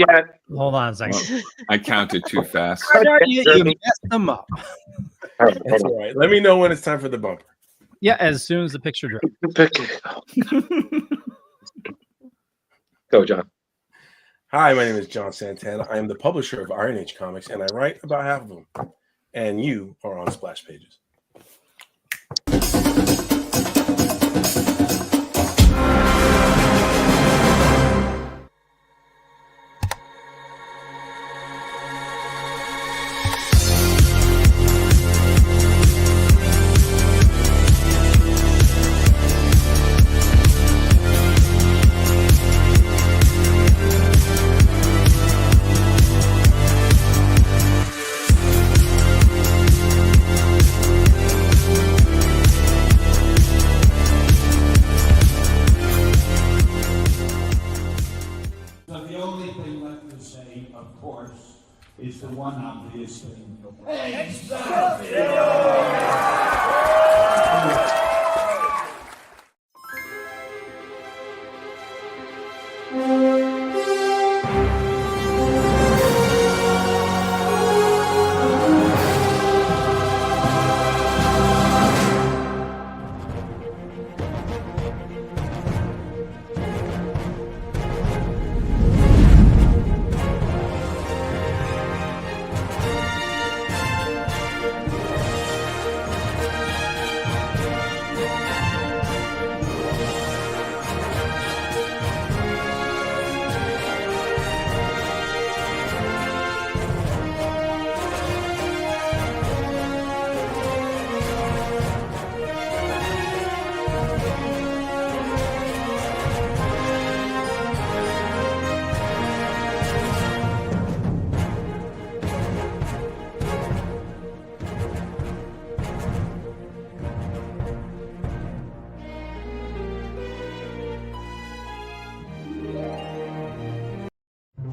yet. Hold on a second. I counted too fast. You messed them up. That's all right. Let me know when it's time for the bumper. Yeah, as soon as the picture drops. Go, John. Hi, my name is Jon Santana. I am the publisher of Iron Age Comics, and I write about half of them. And you are on Splash Pages. Is the one obvious thing.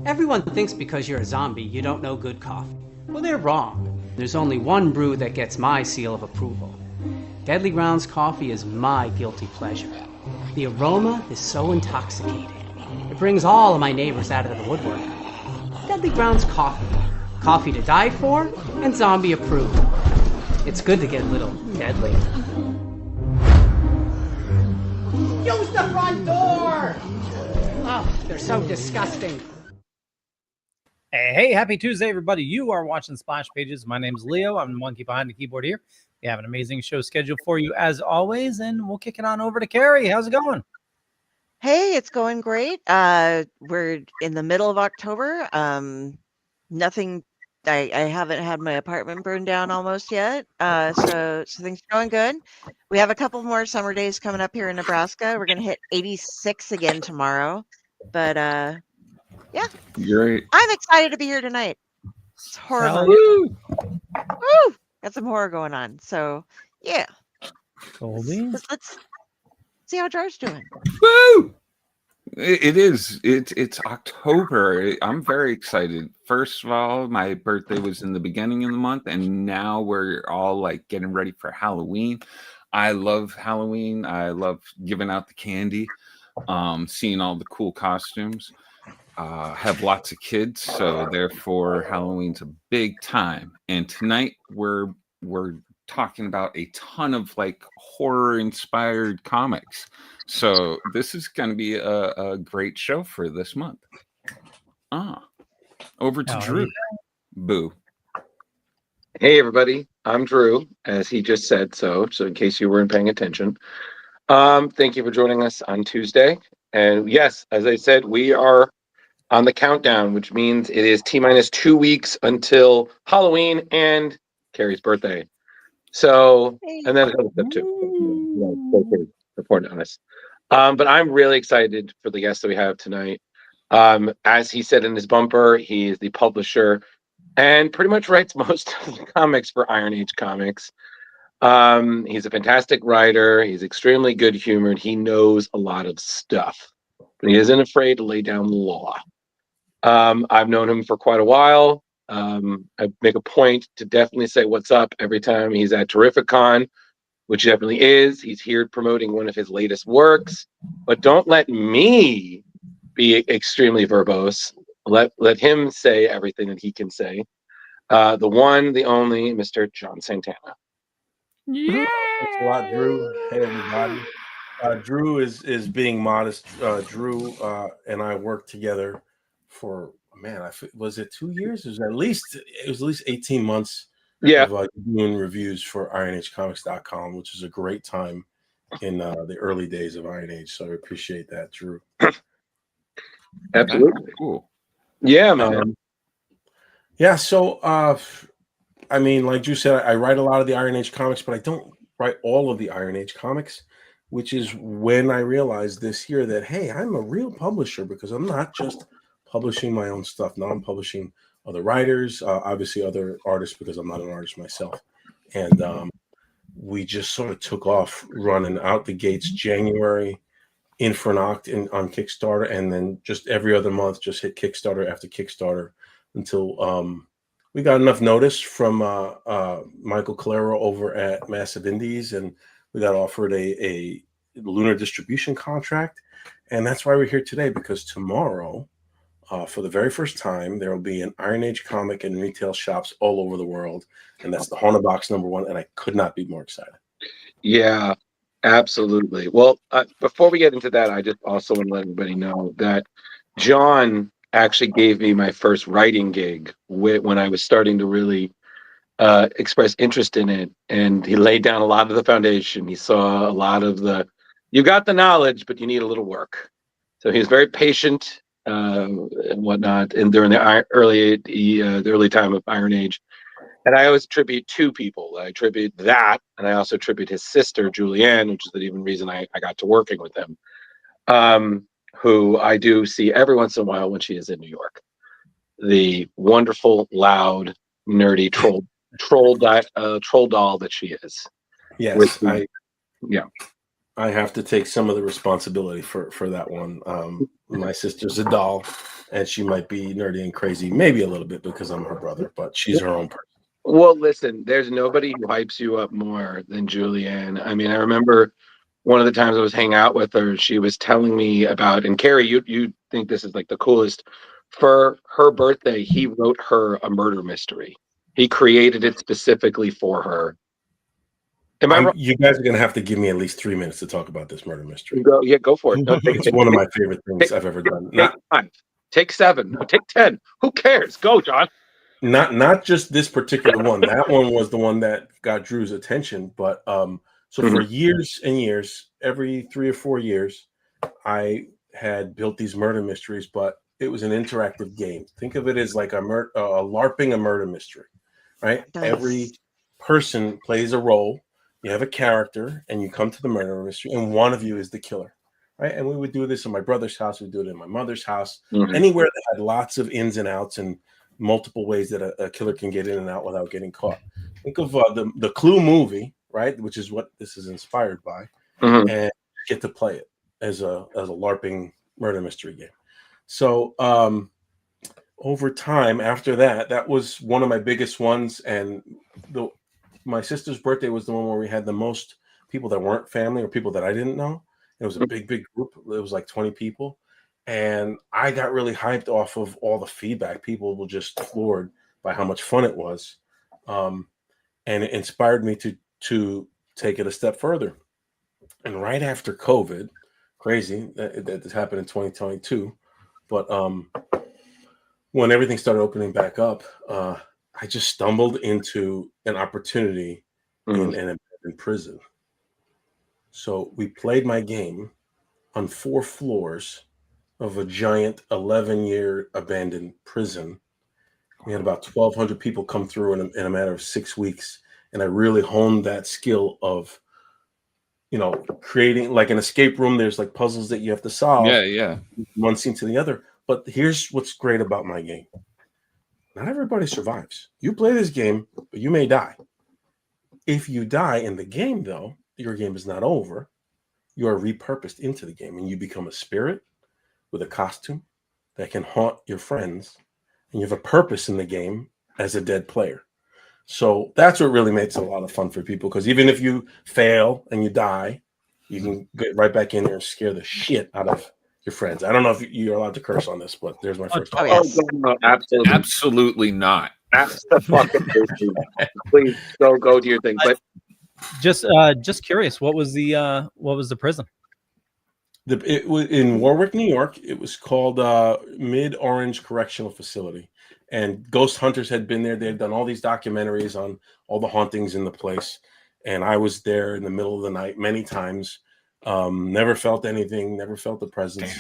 Everyone thinks because you're a zombie, you don't know good coffee. Well, they're wrong. There's only one brew that gets my seal of approval. Deadly Grounds coffee is my guilty pleasure. The aroma is so intoxicating. It brings all of my neighbors out of the woodwork. Deadly Grounds coffee. Coffee to die for, and zombie approved. It's good to get a little deadly. Use the front door! Oh, they're so disgusting. Hey, happy Tuesday, everybody. You are watching Splash Pages. My name's Leo. I'm the monkey behind the keyboard here. We have an amazing show scheduled for you as always, and we'll kick it on over to Kari. How's it going? Hey, it's going great. We're in the middle of October. Nothing. I haven't had my apartment burned down almost yet. So things are going good. We have a couple more summer days coming up here in Nebraska. We're gonna hit 86 again tomorrow. But yeah, Great. I'm excited to be here tonight. It's horror. Woo! Woo! Got some horror going on. So yeah. Colby? Let's see how Jar's doing. Woo! It is. It's October. I'm very excited. First of all, my birthday was in the beginning of the month, and now we're all like getting ready for Halloween. I love Halloween. I love giving out the candy, seeing all the cool costumes. Have lots of kids, so therefore Halloween's a big time. And tonight we're talking about a ton of like horror inspired comics. So this is going to be a great show for this month. Over to Drew. Boo. Hey, everybody. I'm Drew, as he just said so in case you weren't paying attention. Thank you for joining us on Tuesday. And yes, as I said, we are on the countdown, which means it is T-minus 2 weeks until Halloween and Kari's birthday. So, and then another step too. Important on us. But I'm really excited for the guest that we have tonight. As he said in his bumper, he is the publisher and pretty much writes most of the comics for Iron Age Comics. He's a fantastic writer. He's extremely good humored. He knows a lot of stuff, but he isn't afraid to lay down the law. I've known him for quite a while. I make a point to definitely say what's up every time he's at Terrificon, which he definitely is. He's here promoting one of his latest works, but don't let me be extremely verbose. let him say everything that he can say. The one, the only, Mr. Jon Santana. Yeah. Thanks a lot, Drew. Hey, everybody. Drew is being modest. Drew and I worked together for was it 2 years? It was at least 18 months Yeah, of doing reviews for IronAgeComics.com, which is a great time in the early days of Iron Age. So I appreciate that, Drew. absolutely. That's cool. Yeah, man. Yeah, so I mean, like Drew said, I write a lot of the Iron Age comics, but I don't write all of the Iron Age comics, which is when I realized this year that, hey, I'm a real publisher because I'm not just publishing my own stuff. Now I'm publishing other writers, obviously other artists because I'm not an artist myself. And we just sort of took off running out the gates January in for an on Kickstarter, and then just every other month just hit Kickstarter after Kickstarter until we got enough notice from Michael Calero over at Massive Indies, and we got offered a lunar distribution contract, and that's why we're here today, because tomorrow, for the very first time, there will be an Iron Age comic in retail shops all over the world, and that's the Haunted Box #1, and I could not be more excited. Yeah, absolutely. Well, before we get into that, I just also want to let everybody know that John actually gave me my first writing gig when I was starting to really express interest in it. And he laid down a lot of the foundation. He saw a lot of you got the knowledge, but you need a little work. So he was very patient and whatnot. And during the early time of Iron Age. And I always attribute two people. I attribute that, and I also attribute his sister, Julianne, which is the even reason I got to working with him, who I do see every once in a while when she is in New York. The wonderful, loud, nerdy troll doll that she is. Yes, Yeah. I have to take some of the responsibility for that one. My sister's a doll, and she might be nerdy and crazy, maybe a little bit because I'm her brother, but she's her own person. Well, listen, there's nobody who hypes you up more than Julianne. I mean, I remember one of the times I was hanging out with her, she was telling me about, and Kari, you think this is like the coolest. For her birthday, he wrote her a murder mystery. He created it specifically for her. Am I wrong? You guys are going to have to give me at least 3 minutes to talk about this murder mystery. Go for it. No, It's one of my favorite things I've ever done. Take 5, take 7, no, take 10. Who cares? Go, John. Not just this particular one. That one was the one that got Drew's attention. But for years and years, every 3 or 4 years, I had built these murder mysteries, but it was an interactive game. Think of it as like a LARPing a murder mystery, right? Nice. Every person plays a role. You have a character, and you come to the murder mystery, and one of you is the killer, right? And we would do this in my brother's house. We'd do it in my mother's house. Anywhere that had lots of ins and outs and multiple ways that a killer can get in and out without getting caught. Think of the Clue movie, right? Which is what this is inspired by, and get to play it as a LARPing murder mystery game. So over time, after that was one of my biggest ones, and my sister's birthday was the one where we had the most people that weren't family or people that I didn't know. It was a big group. It was like 20 people. And I got really hyped off of all the feedback. People were just floored by how much fun it was. And it inspired me to take it a step further. And right after COVID, crazy, that this happened in 2022. But when everything started opening back up, I just stumbled into an opportunity in prison. So we played my game on 4 floors of a giant 11-year abandoned prison. We had about 1,200 people come through in a matter of 6 weeks. And I really honed that skill of, creating like an escape room. There's like puzzles that you have to solve. Yeah. One scene to the other. But here's what's great about my game. Not everybody survives. You play this game, but you may die. If you die in the game, though, your game is not over. You are repurposed into the game, and you become a spirit with a costume that can haunt your friends, and you have a purpose in the game as a dead player. So that's what really makes it a lot of fun for people, because even if you fail and you die, you can get right back in there and scare the shit out of your friends. I don't know if you're allowed to curse on this, but there's my first. Oh, yes. no, absolutely. Absolutely not. Absolutely. Please go do your thing. But Just curious, what was the prison? It was in Warwick, New York. It was called Mid Orange Correctional Facility, and ghost hunters had been there. They had done all these documentaries on all the hauntings in the place, and I was there in the middle of the night many times. Never felt anything. Never felt the presence.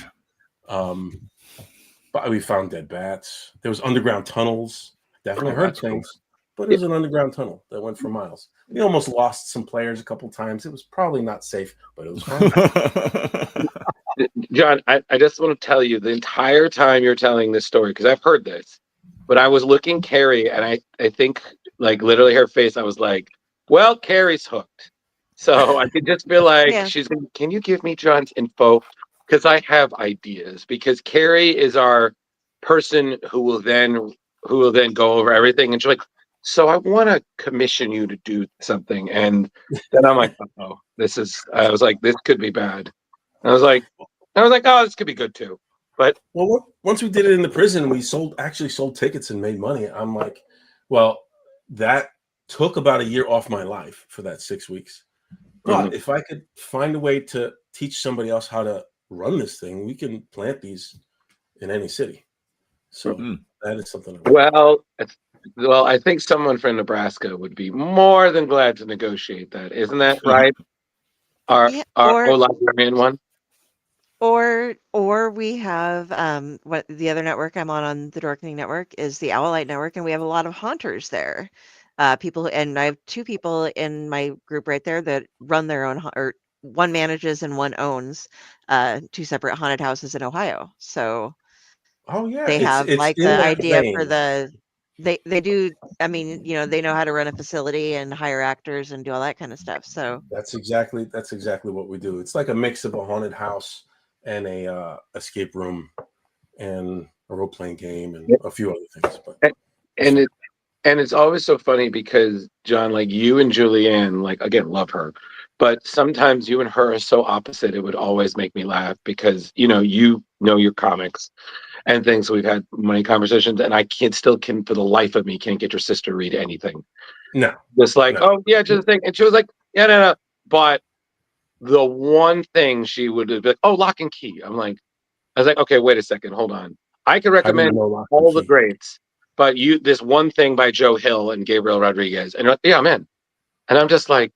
But we found dead bats. There was underground tunnels. Definitely heard things, but it was an underground tunnel that went for miles. We almost lost some players a couple times. It was probably not safe, but it was fun. John, I just want to tell you the entire time you're telling this story, because I've heard this, but I was looking Kari, and I think like literally her face, I was like, well, Kari's hooked. So I could just feel like she's going, can you give me John's info? Because I have ideas. Because Kari is our person who will then go over everything. And she's like, so I want to commission you to do something. And then I'm like, oh, I was like, this could be bad. And I was like, oh, this could be good too. But once we did it in the prison, we actually sold tickets and made money. I'm like, well, that took about a year off my life for that 6 weeks. But if I could find a way to teach somebody else how to run this thing, we can plant these in any city. So that is something. Well, I think someone from Nebraska would be more than glad to negotiate that. Isn't that right? Our librarian one. Or we have what the other network I'm on the Dorkening Network is the Owlite Network, and we have a lot of haunters there. People, and I have 2 people in my group right there that run their own, or one manages and one owns 2 separate haunted houses in Ohio. So they have it's like in the that idea vein. for they do. I mean, they know how to run a facility and hire actors and do all that kind of stuff. So that's exactly what we do. It's like a mix of a haunted house and a escape room and a role-playing game and a few other things. But and it's always so funny because John, like you and Julianne, like again, love her, but sometimes you and her are so opposite. It would always make me laugh because you know your comics and things. So we've had many conversations, and I can for the life of me can't get your sister to read anything. No, just like no. Oh yeah, just a thing, and she was like, yeah, no. But the one thing she would be like, oh, Lock and Key. I was like, okay, wait a second, hold on. I could recommend all the greats, but this one thing by Joe Hill and Gabriel Rodriguez, and you're like, yeah, I'm in. And I'm just like,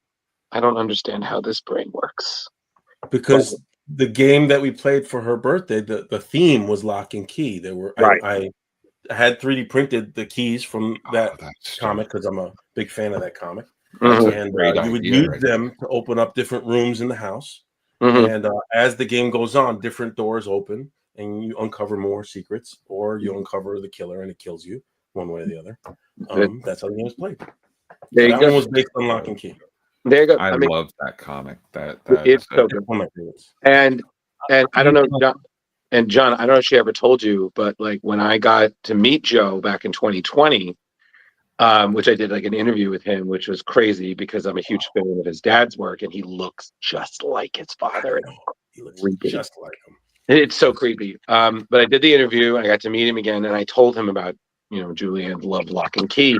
I don't understand how this brain works. Because the game that we played for her birthday, the theme was Lock and Key. There were I had 3D printed the keys from that comic because I'm a big fan of that comic. And you would use them to open up different rooms in the house. And as the game goes on, different doors open and you uncover more secrets, or you uncover the killer and it kills you one way or the other. That's how the game is played. So that one was based on Lock and Key. There you go. I love that comic. That it's so good. One of my favorites. And I don't know, John, I don't know if she ever told you, but like when I got to meet Joe back in 2020, which I did like an interview with him, which was crazy because I'm a huge fan of his dad's work, and he looks just like his father. He looks creepy. Just like him. It's so creepy. But I did the interview, and I got to meet him again, and I told him about Julianne loved Lock and Key,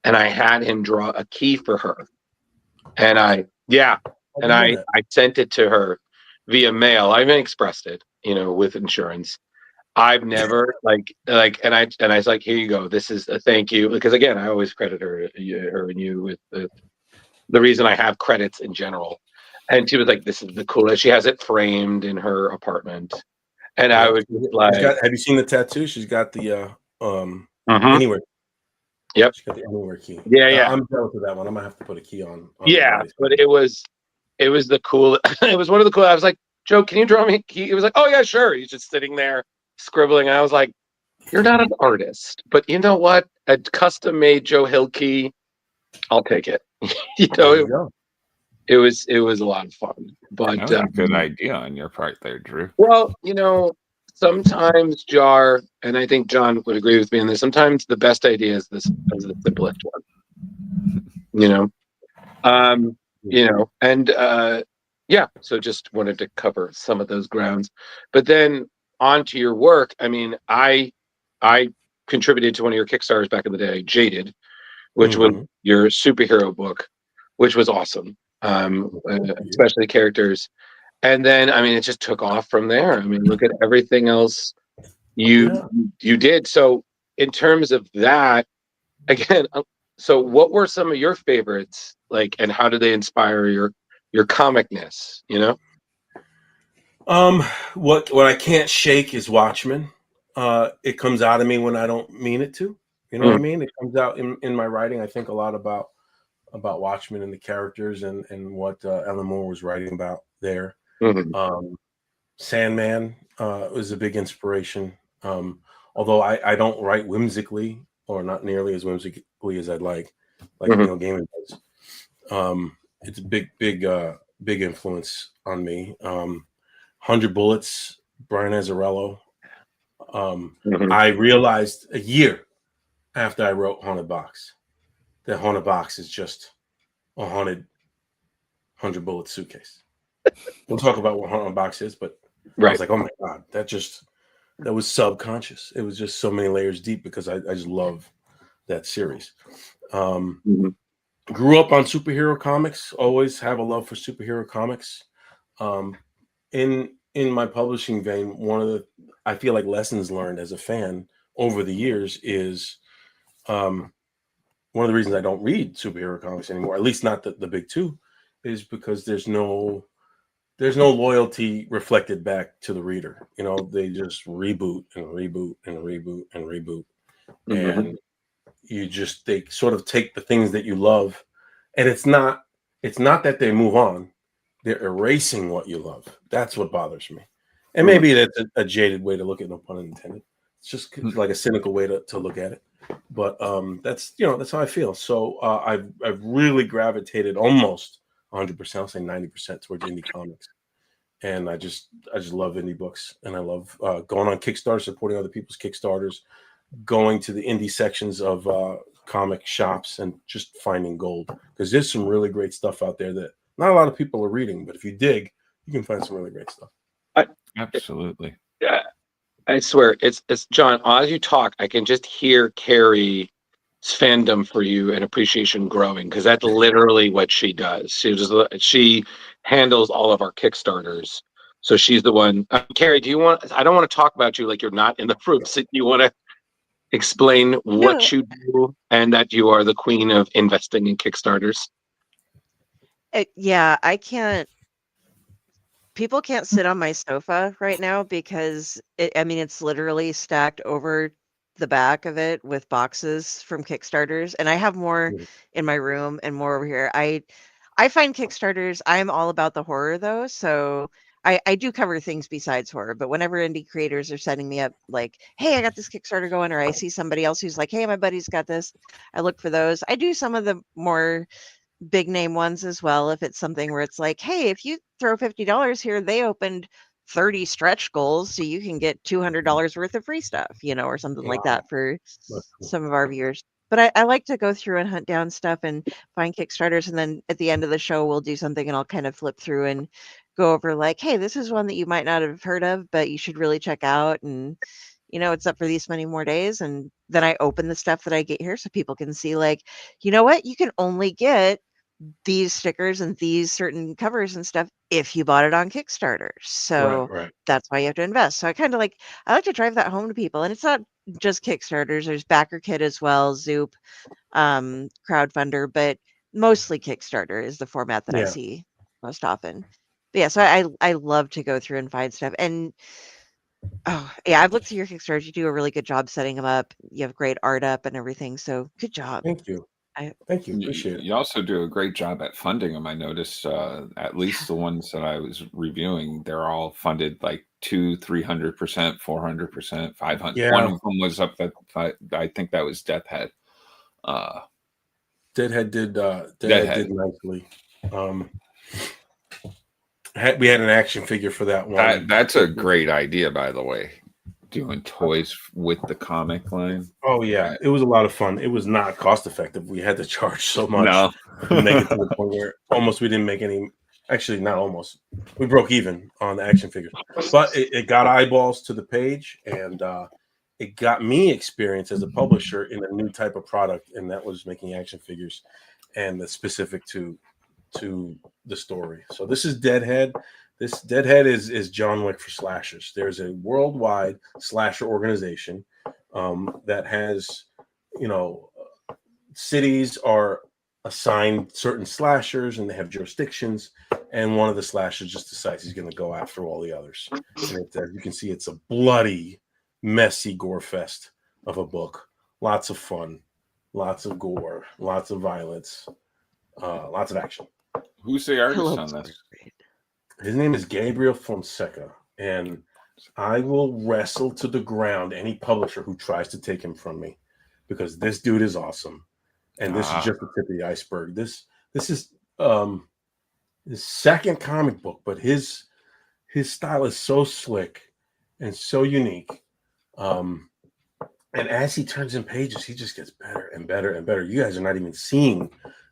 and I had him draw a key for her, and I sent it to her via mail. I even expressed it, with insurance. I've never and I was like, here you go. This is a thank you, because again, I always credit her and you with the reason I have credits in general. And she was like, this is the coolest. She has it framed in her apartment, and I was like, have you seen the tattoo? She's got the anywhere. Yep. She's got the anywhere key. Yeah. I'm jealous of that one. I'm gonna have to put a key on but it was the cool. It was one of the cool. I was like, Joe, can you draw me a key? He was like, oh yeah, sure. He's just sitting there scribbling. And I was like, you're not an artist, but you know what? A custom made Joe Hill key, I'll take it. It was a lot of fun. But that was a good idea on your part there, Drew. Well, sometimes Jar, and I think John would agree with me on this, sometimes the best idea is the simplest one. And Yeah, so just wanted to cover some of those grounds. But then on to your work. I mean, I contributed to one of your Kickstarters back in the day, Jaded, which was Mhm. your superhero book, which was awesome. Especially characters. And then I mean it just took off from there. I mean, look at everything else you Yeah. you did. So in terms of that, again, so what were some of your favorites, like, and how did they inspire your comicness, you know? Um, what I can't shake is Watchmen. It comes out of me when I don't mean it to. You know what I Mm, mean? It comes out in my writing. I think a lot about Watchmen and the characters and what Ellen Moore was writing about there. mhm, Um, Sandman was a big inspiration. Although I don't write whimsically or not nearly as whimsically as I'd like mhm, Neil Gaiman does. It's a big influence on me. 100 Bullets, Brian Azzarello. mhm, I realized a year after I wrote Haunted Box that Haunted Box is just a haunted 100 bullet suitcase. We'll talk about what Haunted Box is, but I was right. like, oh my God, that was subconscious. It was just so many layers deep because I just love that series. Um, Mhm, Grew up on superhero comics, always have a love for superhero comics. Um, in my publishing vein, one of the I feel like lessons learned as a fan over the years is um, one of the reasons I don't read superhero comics anymore, at least not the big two, is because there's no loyalty reflected back to the reader. You know, they just reboot and reboot and reboot and reboot, mhm, and they sort of take the things that you love, and it's not that they move on, they're erasing what you love. That's what bothers me. And mhm. maybe that's a jaded way to look at, no pun intended. It's just like a cynical way to look at it. But that's how I feel. So I've really gravitated almost 100%, I'll say 90% towards indie comics. And I just love indie books, and I love going on Kickstarter, supporting other people's Kickstarters, going to the indie sections of comic shops and just finding gold, because there's some really great stuff out there that not a lot of people are reading, but if you dig, you can find some really great stuff. I, Absolutely. I I swear, it's John. As you talk, I can just hear Kari's fandom for you and appreciation growing, because that's literally what she does. She handles all of our Kickstarters, so she's the one. Kari, do you want? I don't want to talk about you like you're not in the group. So you want to explain No, what you do and that you are the queen of investing in Kickstarters? yeah, I can't. People can't sit on my sofa right now because I mean, it's literally stacked over the back of it with boxes from Kickstarters, and I have more Yeah. in my room and more over here. I find Kickstarters. I'm all about the horror though, so I do cover things besides horror. But whenever indie creators are setting me up, like, hey, I got this Kickstarter going, or I see somebody else who's like, hey, my buddy's got this, I look for those. I do some of the more big name ones as well. If it's something where it's like, hey, if you throw $50 here, they opened 30 stretch goals so you can get $200 worth of free stuff, or something like Wow. that for That's cool. some of our viewers. But I like to go through and hunt down stuff and find Kickstarters. And then at the end of the show, we'll do something and I'll kind of flip through and go over like, hey, this is one that you might not have heard of, but you should really check out. And, it's up for these many more days. And then I open the stuff that I get here so people can see, like, you know what? You can only get these stickers and these certain covers and stuff if you bought it on Kickstarter. Right, So right. that's why you have to invest. So I like to drive that home to people. And it's not just Kickstarters, there's BackerKit as well, Zoop, crowdfunder, but mostly Kickstarter is the format that I Yeah. see most often. But yeah, so I love to go through and find stuff. And oh yeah, I've looked through your Kickstarters. You do a really good job setting them up. You have great art up and everything. So good job. Thank you. I Thank you. You, Appreciate it. you also do a great job at funding them. I noticed at least the ones that I was reviewing, they're all funded like 300%, 400%, 500. One Yeah. of them was up at I think that was Death Head. Uh, Deadhead did Deadhead. nicely. Um, we had an action figure for that one. That's a great idea, by the way. Doing toys with the comic line. Oh yeah, it was a lot of fun. It was not cost effective. We had to charge so much No. to make it to the point where almost we didn't make any Actually, not almost. We broke even on the action figures, but it got eyeballs to the page, and it got me experience as a publisher in a new type of product, and that was making action figures, and that's specific to the story. So this is Deadhead. This Deadhead is John Wick for slashers. There's a worldwide slasher organization that has, cities are assigned certain slashers, and they have jurisdictions. And one of the slashers just decides he's going to go after all the others. And as you can see, it's a bloody, messy gore fest of a book. Lots of fun, lots of gore, lots of violence, lots of action. Who's the artist on this? His name is Gabriel Fonseca, and I will wrestle to the ground any publisher who tries to take him from me, because this dude is awesome. And this is just the tip of the iceberg. This is his second comic book, but his style is so slick and so unique. And as he turns in pages, he just gets better and better and better. You guys are not even seeing,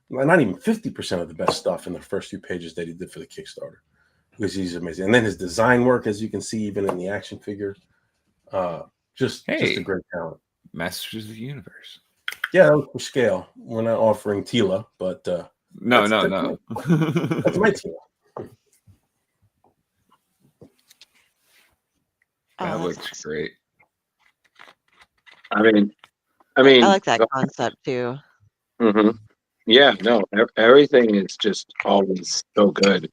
not even 50% of the best stuff in the first few pages that he did for the Kickstarter, because he's amazing. And then his design work, as you can see, even in the action figure, just a great talent. Masters of the Universe. Yeah, that was for scale. We're not offering Tila, but no. That's my Tila. That looks great. I mean, I like that concept too. Mm-hmm. Yeah, no, everything is just always so good.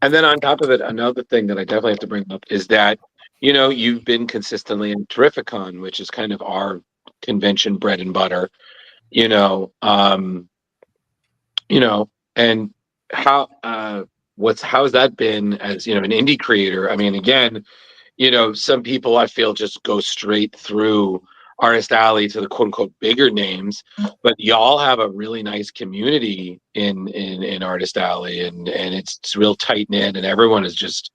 And then on top of it, another thing that I definitely have to bring up is that, you've been consistently in Terrificon, which is kind of our convention bread and butter, and how's that been as, an indie creator? I mean, again, some people I feel just go straight through Artist Alley to the quote unquote bigger names, but y'all have a really nice community in Artist Alley, and it's real tight knit, and everyone is just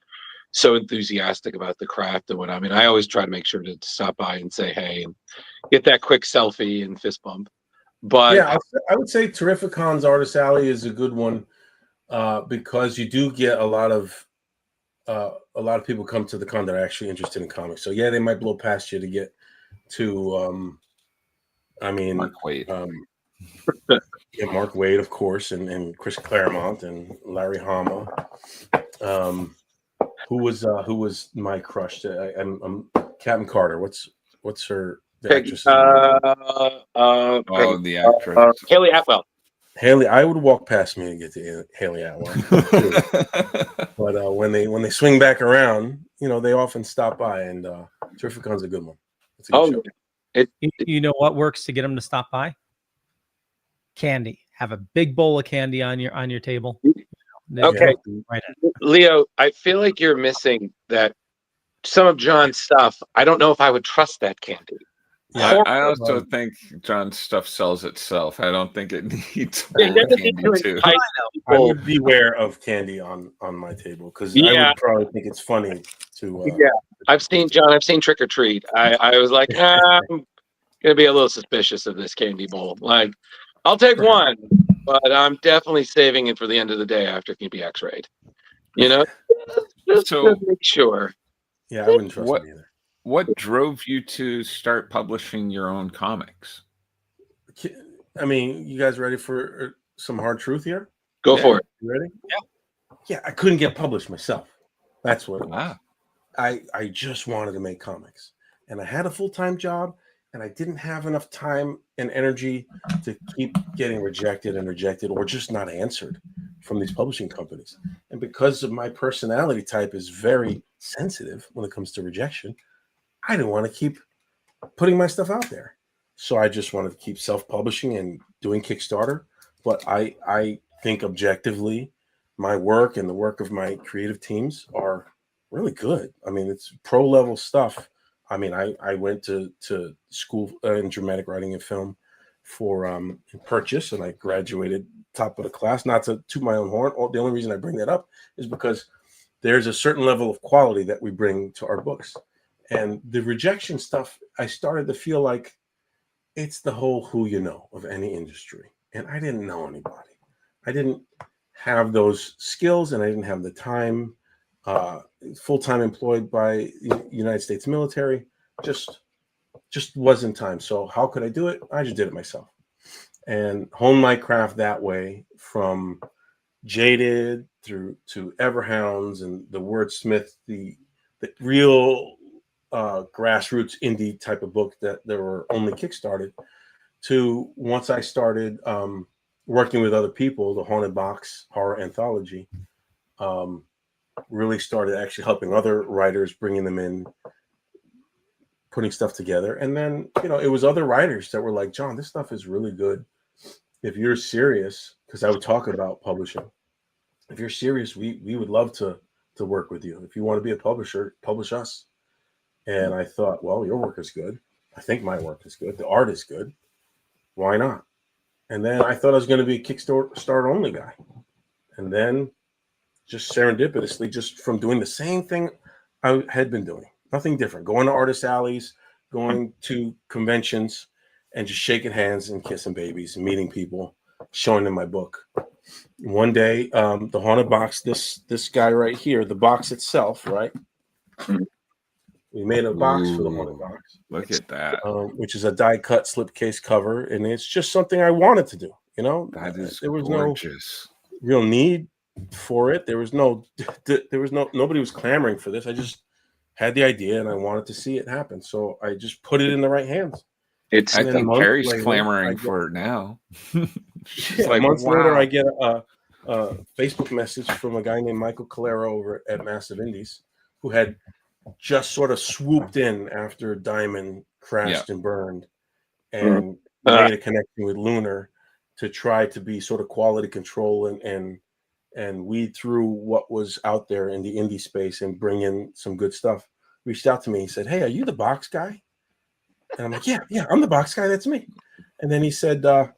so enthusiastic about the craft and what I mean. I always try to make sure to stop by and say hey and get that quick selfie and fist bump. But yeah, I would say Terrificon's Artist Alley is a good one because you do get a lot of people come to the con that are actually interested in comics. So yeah, they might blow past you to get to Mark Waid. Mark Waid, of course, and Chris Claremont and Larry Hama. Who was my crush? I'm Captain Carter. What's her actress? The actress. Haley Atwell. Haley, I would walk past me to get to Haley Atwell. But when they swing back around, they often stop by, and Terrificon's a good one. It's a good show. You know what works to get them to stop by? Candy. Have a big bowl of candy on your table. Okay, right. Leo, I feel like you're missing that some of John's stuff. I don't know if I would trust that candy. Yeah, I also think John's stuff sells itself. I don't think it needs candy too. I would beware of candy on my table, because I would probably think it's funny to. I've seen Trick or Treat. I was like, I'm gonna be a little suspicious of this candy bowl. Like, I'll take one, but I'm definitely saving it for the end of the day after it can be X-rayed. Just to make sure. Yeah, I wouldn't trust it either. What drove you to start publishing your own comics? I mean, you guys ready for some hard truth here? Go for it. You ready? Yeah. Yeah, I couldn't get published myself. That's what it was. Wow. I just wanted to make comics, and I had a full-time job, and I didn't have enough time and energy to keep getting rejected or just not answered from these publishing companies. And because of my personality type is very sensitive when it comes to rejection, I didn't want to keep putting my stuff out there. So I just wanted to keep self-publishing and doing Kickstarter. But I think objectively, my work and the work of my creative teams are really good. I mean, it's pro-level stuff. I mean, I went to school in dramatic writing and film for Purchase, and I graduated top of the class. Not to toot my own horn. The only reason I bring that up is because there's a certain level of quality that we bring to our books. And the rejection stuff, I started to feel like it's the whole who you know of any industry. And I didn't know anybody. I didn't have those skills, and I didn't have the time. Full-time employed by United States military, just wasn't time. So how could I do it? I just did it myself and honed my craft that way, from Jaded through to Everhounds and the Wordsmith, the real grassroots indie type of book that there were only Kickstarted, to once I started working with other people, the Haunted Box horror anthology, really started actually helping other writers, bringing them in, putting stuff together. And then, it was other writers that were like, John, this stuff is really good. If you're serious, because I would talk about publishing. If you're serious, we would love to work with you. If you want to be a publisher, publish us. And I thought, well, your work is good. I think my work is good. The art is good. Why not? And then I thought I was going to be a Kickstarter only guy. And then just serendipitously, just from doing the same thing I had been doing, nothing different, going to artist alleys, going to conventions, and just shaking hands and kissing babies and meeting people, showing them my book. One day, the Haunted Box, this guy right here, the box itself, right? We made a box for the Haunted Box. Look at that. Which is a die-cut slipcase cover, and it's just something I wanted to do. That is there was gorgeous. No real need for it. Nobody was clamoring for this. I just had the idea, and I wanted to see it happen. So I just put it in the right hands. I think Kari's clamoring for it now. Months later, I get a Facebook message from a guy named Michael Calero over at Massive Indies, who had just sort of swooped in after Diamond crashed and burned, and made a connection with Lunar to try to be sort of quality control and weed through what was out there in the indie space and bring in some good stuff. Reached out to me. He said, "Hey, are you the box guy?" And I'm like, yeah, I'm the box guy. That's me. And then he said, well,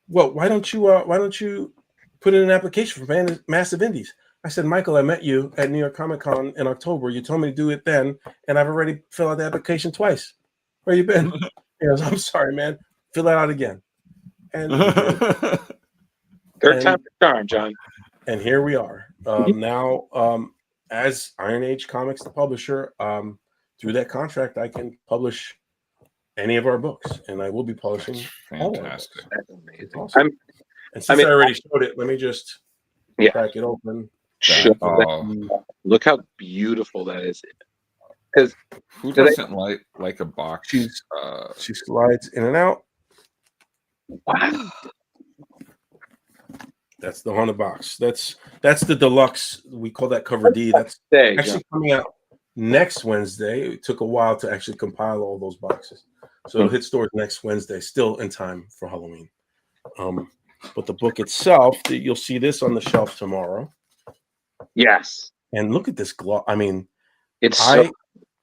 why don't you put in an application for Massive Indies? I said, Michael, I met you at New York Comic Con in October. You told me to do it then, and I've already filled out the application twice. Where you been? He goes, I'm sorry, man. Fill it out again. And third time the charm, John. And here we are now. As Iron Age Comics, the publisher, through that contract, I can publish any of our books, and I will be publishing. Fantastic. That's amazing. Awesome. And since I already showed it, let me just crack it open. Look how beautiful that is. Because who doesn't like a box? She slides in and out. Wow. That's the Haunted Box. That's the deluxe. We call that cover D. That's actually coming out next Wednesday. It took a while to actually compile all those boxes. So it'll hit stores next Wednesday, still in time for Halloween. But the book itself, you'll see this on the shelf tomorrow. Yes. And look at this gloss. I mean, to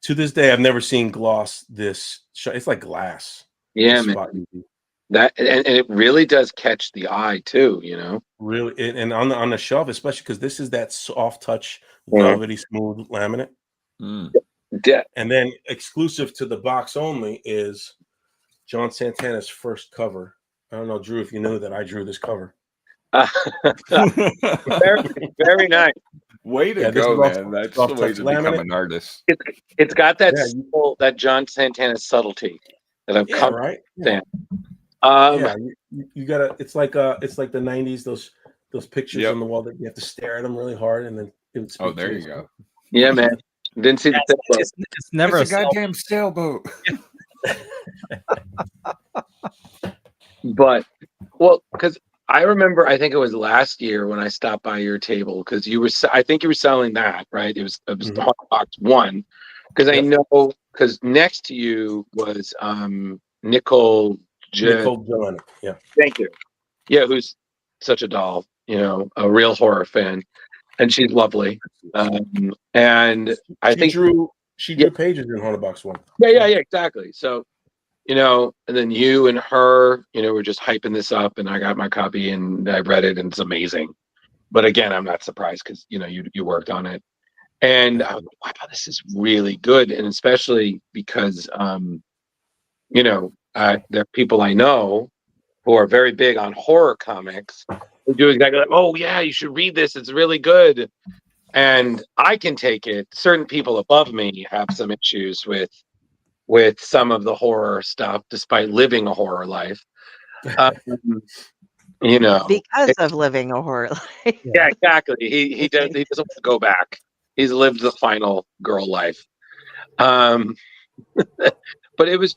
this day, I've never seen gloss this. It's like glass. Yeah, man. That and it really does catch the eye too. Really, and on the shelf, especially because this is that soft touch, velvety, smooth laminate. And then exclusive to the box only is Jon Santana's first cover. I don't know, Drew, if you knew that I drew this cover. very, very nice. Way to go, man. That's the way to become an artist. It's got that that Jon Santana subtlety that I've come right. You gotta. It's like the '90s. Those pictures on the wall that you have to stare at them really hard, and then it would speak there you go. Yeah, man. Didn't see the it's never a goddamn sailboat. But because I remember, I think it was last year when I stopped by your table, because I think you were selling that, right? It was the Haunted Box 1, because I know, because next to you was Nicole Joanna. Yeah. Thank you. Yeah, who's such a doll, a real horror fan. And she's lovely. And I think she drew pages in Haunted Box 1. Yeah, exactly. So, and then you and her, were just hyping this up, and I got my copy and I read it, and it's amazing. But again, I'm not surprised because you worked on it. And I was like, wow, this is really good. And especially because there are people I know who are very big on horror comics, do exactly like, oh yeah, you should read this. It's really good. And I can take it. Certain people above me have some issues with some of the horror stuff, despite living a horror life. Um, you know, Because of living a horror life. yeah, exactly. He doesn't want to go back. He's lived the final girl life. Um, but it was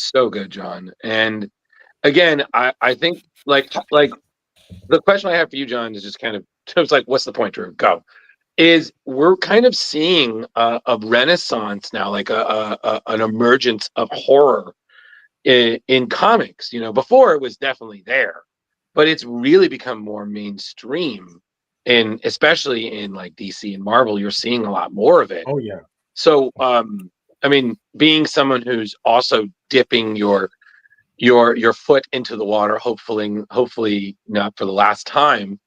so good, John. And again, I think like the question I have for you, John, is just kind of terms like, what's the point, Drew? Go. Is we're kind of seeing a renaissance now, like an emergence of horror in comics. You know, before it was definitely there, but it's really become more mainstream, and especially in like DC and Marvel, you're seeing a lot more of it. Oh yeah. So, I mean, being someone who's also dipping your foot into the water, hopefully not for the last time.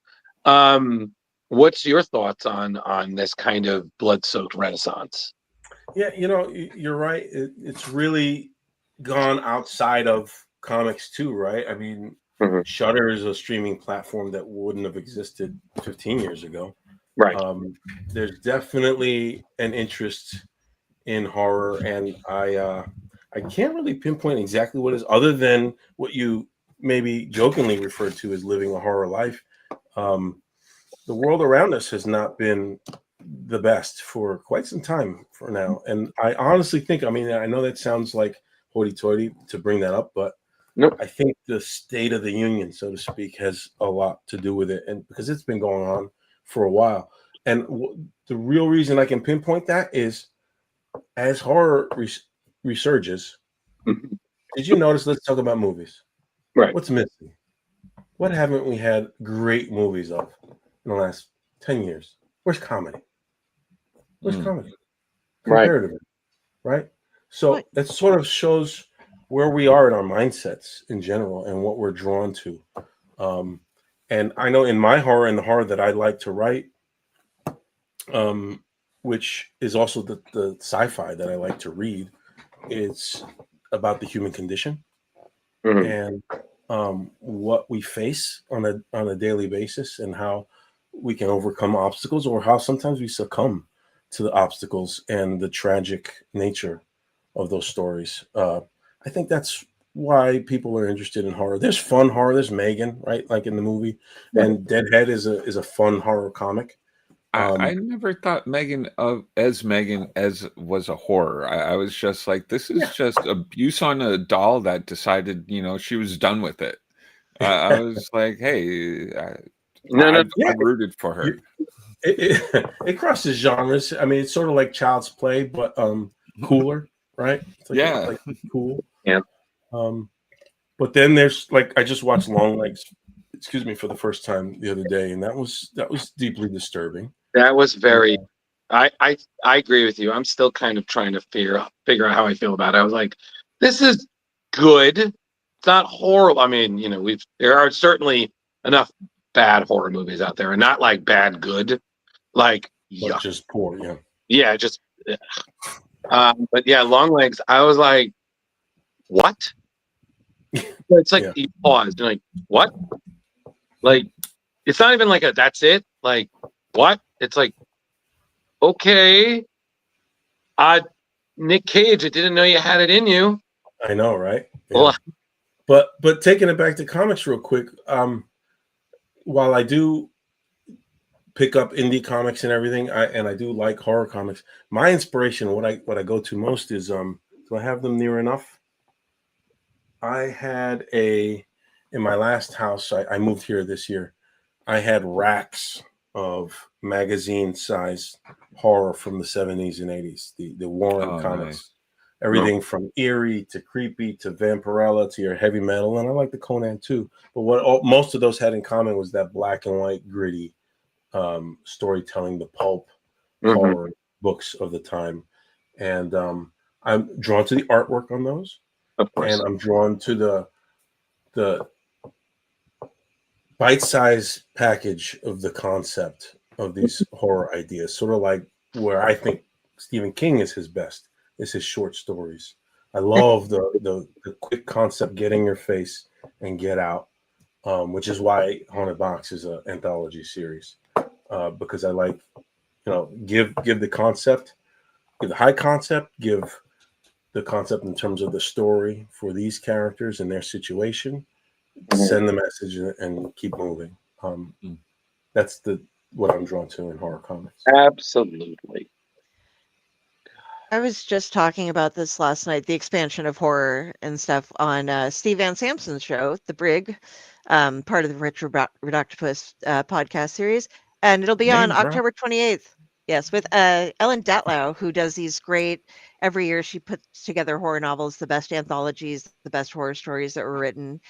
What's your thoughts on this kind of blood-soaked renaissance? Yeah, you're right. It's really gone outside of comics too, right? I mean, Mhm. Shudder is a streaming platform that wouldn't have existed 15 years ago. Right. There's definitely an interest in horror, and I can't really pinpoint exactly what it is, other than what you maybe jokingly referred to as living a horror life. The world around us has not been the best for quite some time for now. And I honestly think, I mean, I know that sounds like hoity-toity to bring that up, but Nope. I think the state of the union, so to speak, has a lot to do with it. And because it's been going on for a while. And the real reason I can pinpoint that is as horror resurges, Mhm. did you notice? Let's talk about movies. Right. What's missing? What haven't we had great movies of in the last 10 years? Where's comedy? Where's comedy? Right. Comparatively, right? So What? that sort of shows where we are in our mindsets in general and what we're drawn to. And I know in my horror and the horror that I like to write, which is also the sci-fi that I like to read, it's about the human condition Mhm. and what we face on a daily basis and how we can overcome obstacles or how sometimes we succumb to the obstacles and the tragic nature of those stories. I think that's why people are interested in horror. There's fun horror. There's Megan, right? Like in the movie, Right. and Deadhead is a fun horror comic. I never thought Megan as was a horror. I was just like, this is Yeah. just abuse on a doll that decided, she was done with it. I was like, hey, No. I rooted for her. It crosses genres. I mean, it's sort of like Child's Play, but cooler, right? It's like, Yeah. like cool. Yeah. But then there's like I just watched Longlegs, excuse me, for the first time the other day, and that was deeply disturbing. That was very. I agree with you. I'm still kind of trying to figure out how I feel about it. I was like, this is good. It's not horrible. I mean, there are certainly enough bad horror movies out there, and not like bad good, like But yuck. just poor, yeah. Yeah, just. But yeah, Longlegs. I was like, what? It's like Yeah. you paused. You're like, what? Like, it's not even like a that's it. Like, what? It's like, okay. Nick Cage, I didn't know you had it in you. I know, right? Well, But taking it back to comics real quick, while I do pick up indie comics and everything, I do like horror comics. My inspiration, what I go to most is do I have them near enough? I had in my last house, I moved here this year. I had racks of magazine size horror from the 70s and 80s, the Warren comics. Nice. Everything from eerie to creepy to Vampirella to your heavy metal, and I like the Conan too. But what most of those had in common was that black and white, gritty storytelling, the pulp horror books of the time. And I'm drawn to the artwork on those, of course. and I'm drawn to the bite-sized package of the concept of these horror ideas, sort of like where I think Stephen King is his best. Is his short stories. I love the quick concept, get in your face and get out. which is why Haunted Box is an anthology series, because I like, give the concept, give the high concept, give the concept in terms of the story for these characters and their situation, send the message and keep moving. That's what I'm drawn to in horror comics. Absolutely. I was just talking about this last night, the expansion of horror and stuff on Steve Van Sampson's show, The Brig, part of the Rich Redoctopus podcast series. And it'll be on October 28th. Yes, with Ellen Datlow, who does these great, every year she puts together horror novels, the best anthologies, the best horror stories that were written.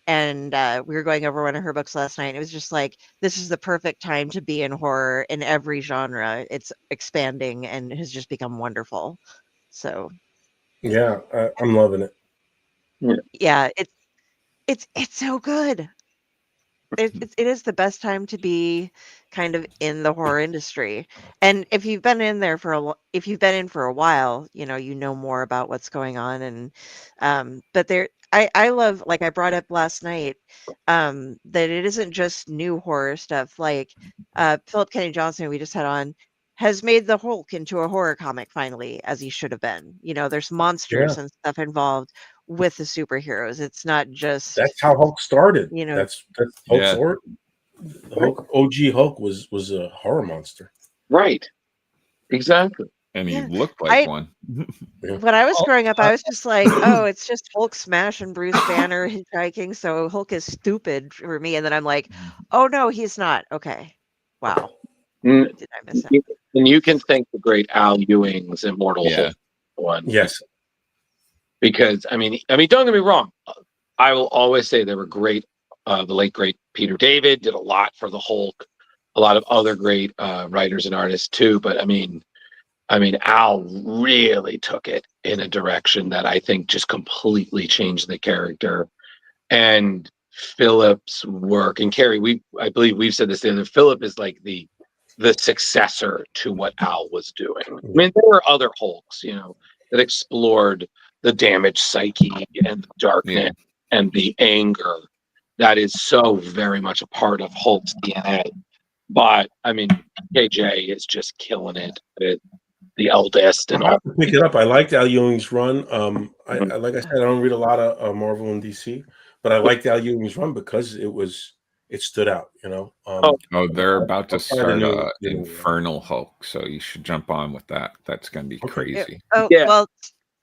And we were going over one of her books last night. And it was just like, this is the perfect time to be in horror in every genre. It's expanding and has just become wonderful. So, yeah, I'm loving it. Yeah, it's so good. It is the best time to be kind of in the horror industry. And if you've been in there if you've been in for a while, you know more about what's going on. And but I love, like I brought up last night, that it isn't just new horror stuff. Like Philip Kennedy Johnson, who we just had on, has made the Hulk into a horror comic finally, as he should have been. There's monsters and stuff involved with the superheroes. It's not just That's how Hulk started. You know, That's Hulk's origin. Hulk, OG Hulk was a horror monster. Right. Exactly. And he looked like one. When I was growing up, I was just like, oh, it's just Hulk smash and Bruce Banner hitchhiking, so Hulk is stupid for me. And then I'm like, oh no, he's not. Okay. Wow. Did I miss it? And you can thank the great Al Ewing's Immortal Hulk one. Yes. Because I mean, don't get me wrong. I will always say they were great. The late great Peter David did a lot for the Hulk. A lot of other great writers and artists too. But I mean, Al really took it in a direction that I think just completely changed the character. And Philip's work, and Kari, I believe we've said this the other. Philip is like the successor to what Al was doing. I mean, there were other Hulks, that explored the damaged psyche and the darkness and the anger that is so very much a part of Hulk's DNA. But I mean, KJ is just killing it. The eldest, and I have to pick it up. I liked Al Ewing's run. I like I said, I don't read a lot of Marvel and DC, but I liked Al Ewing's run because it stood out. They're about to start Infernal Hulk, so you should jump on with that. That's going to be crazy. Well,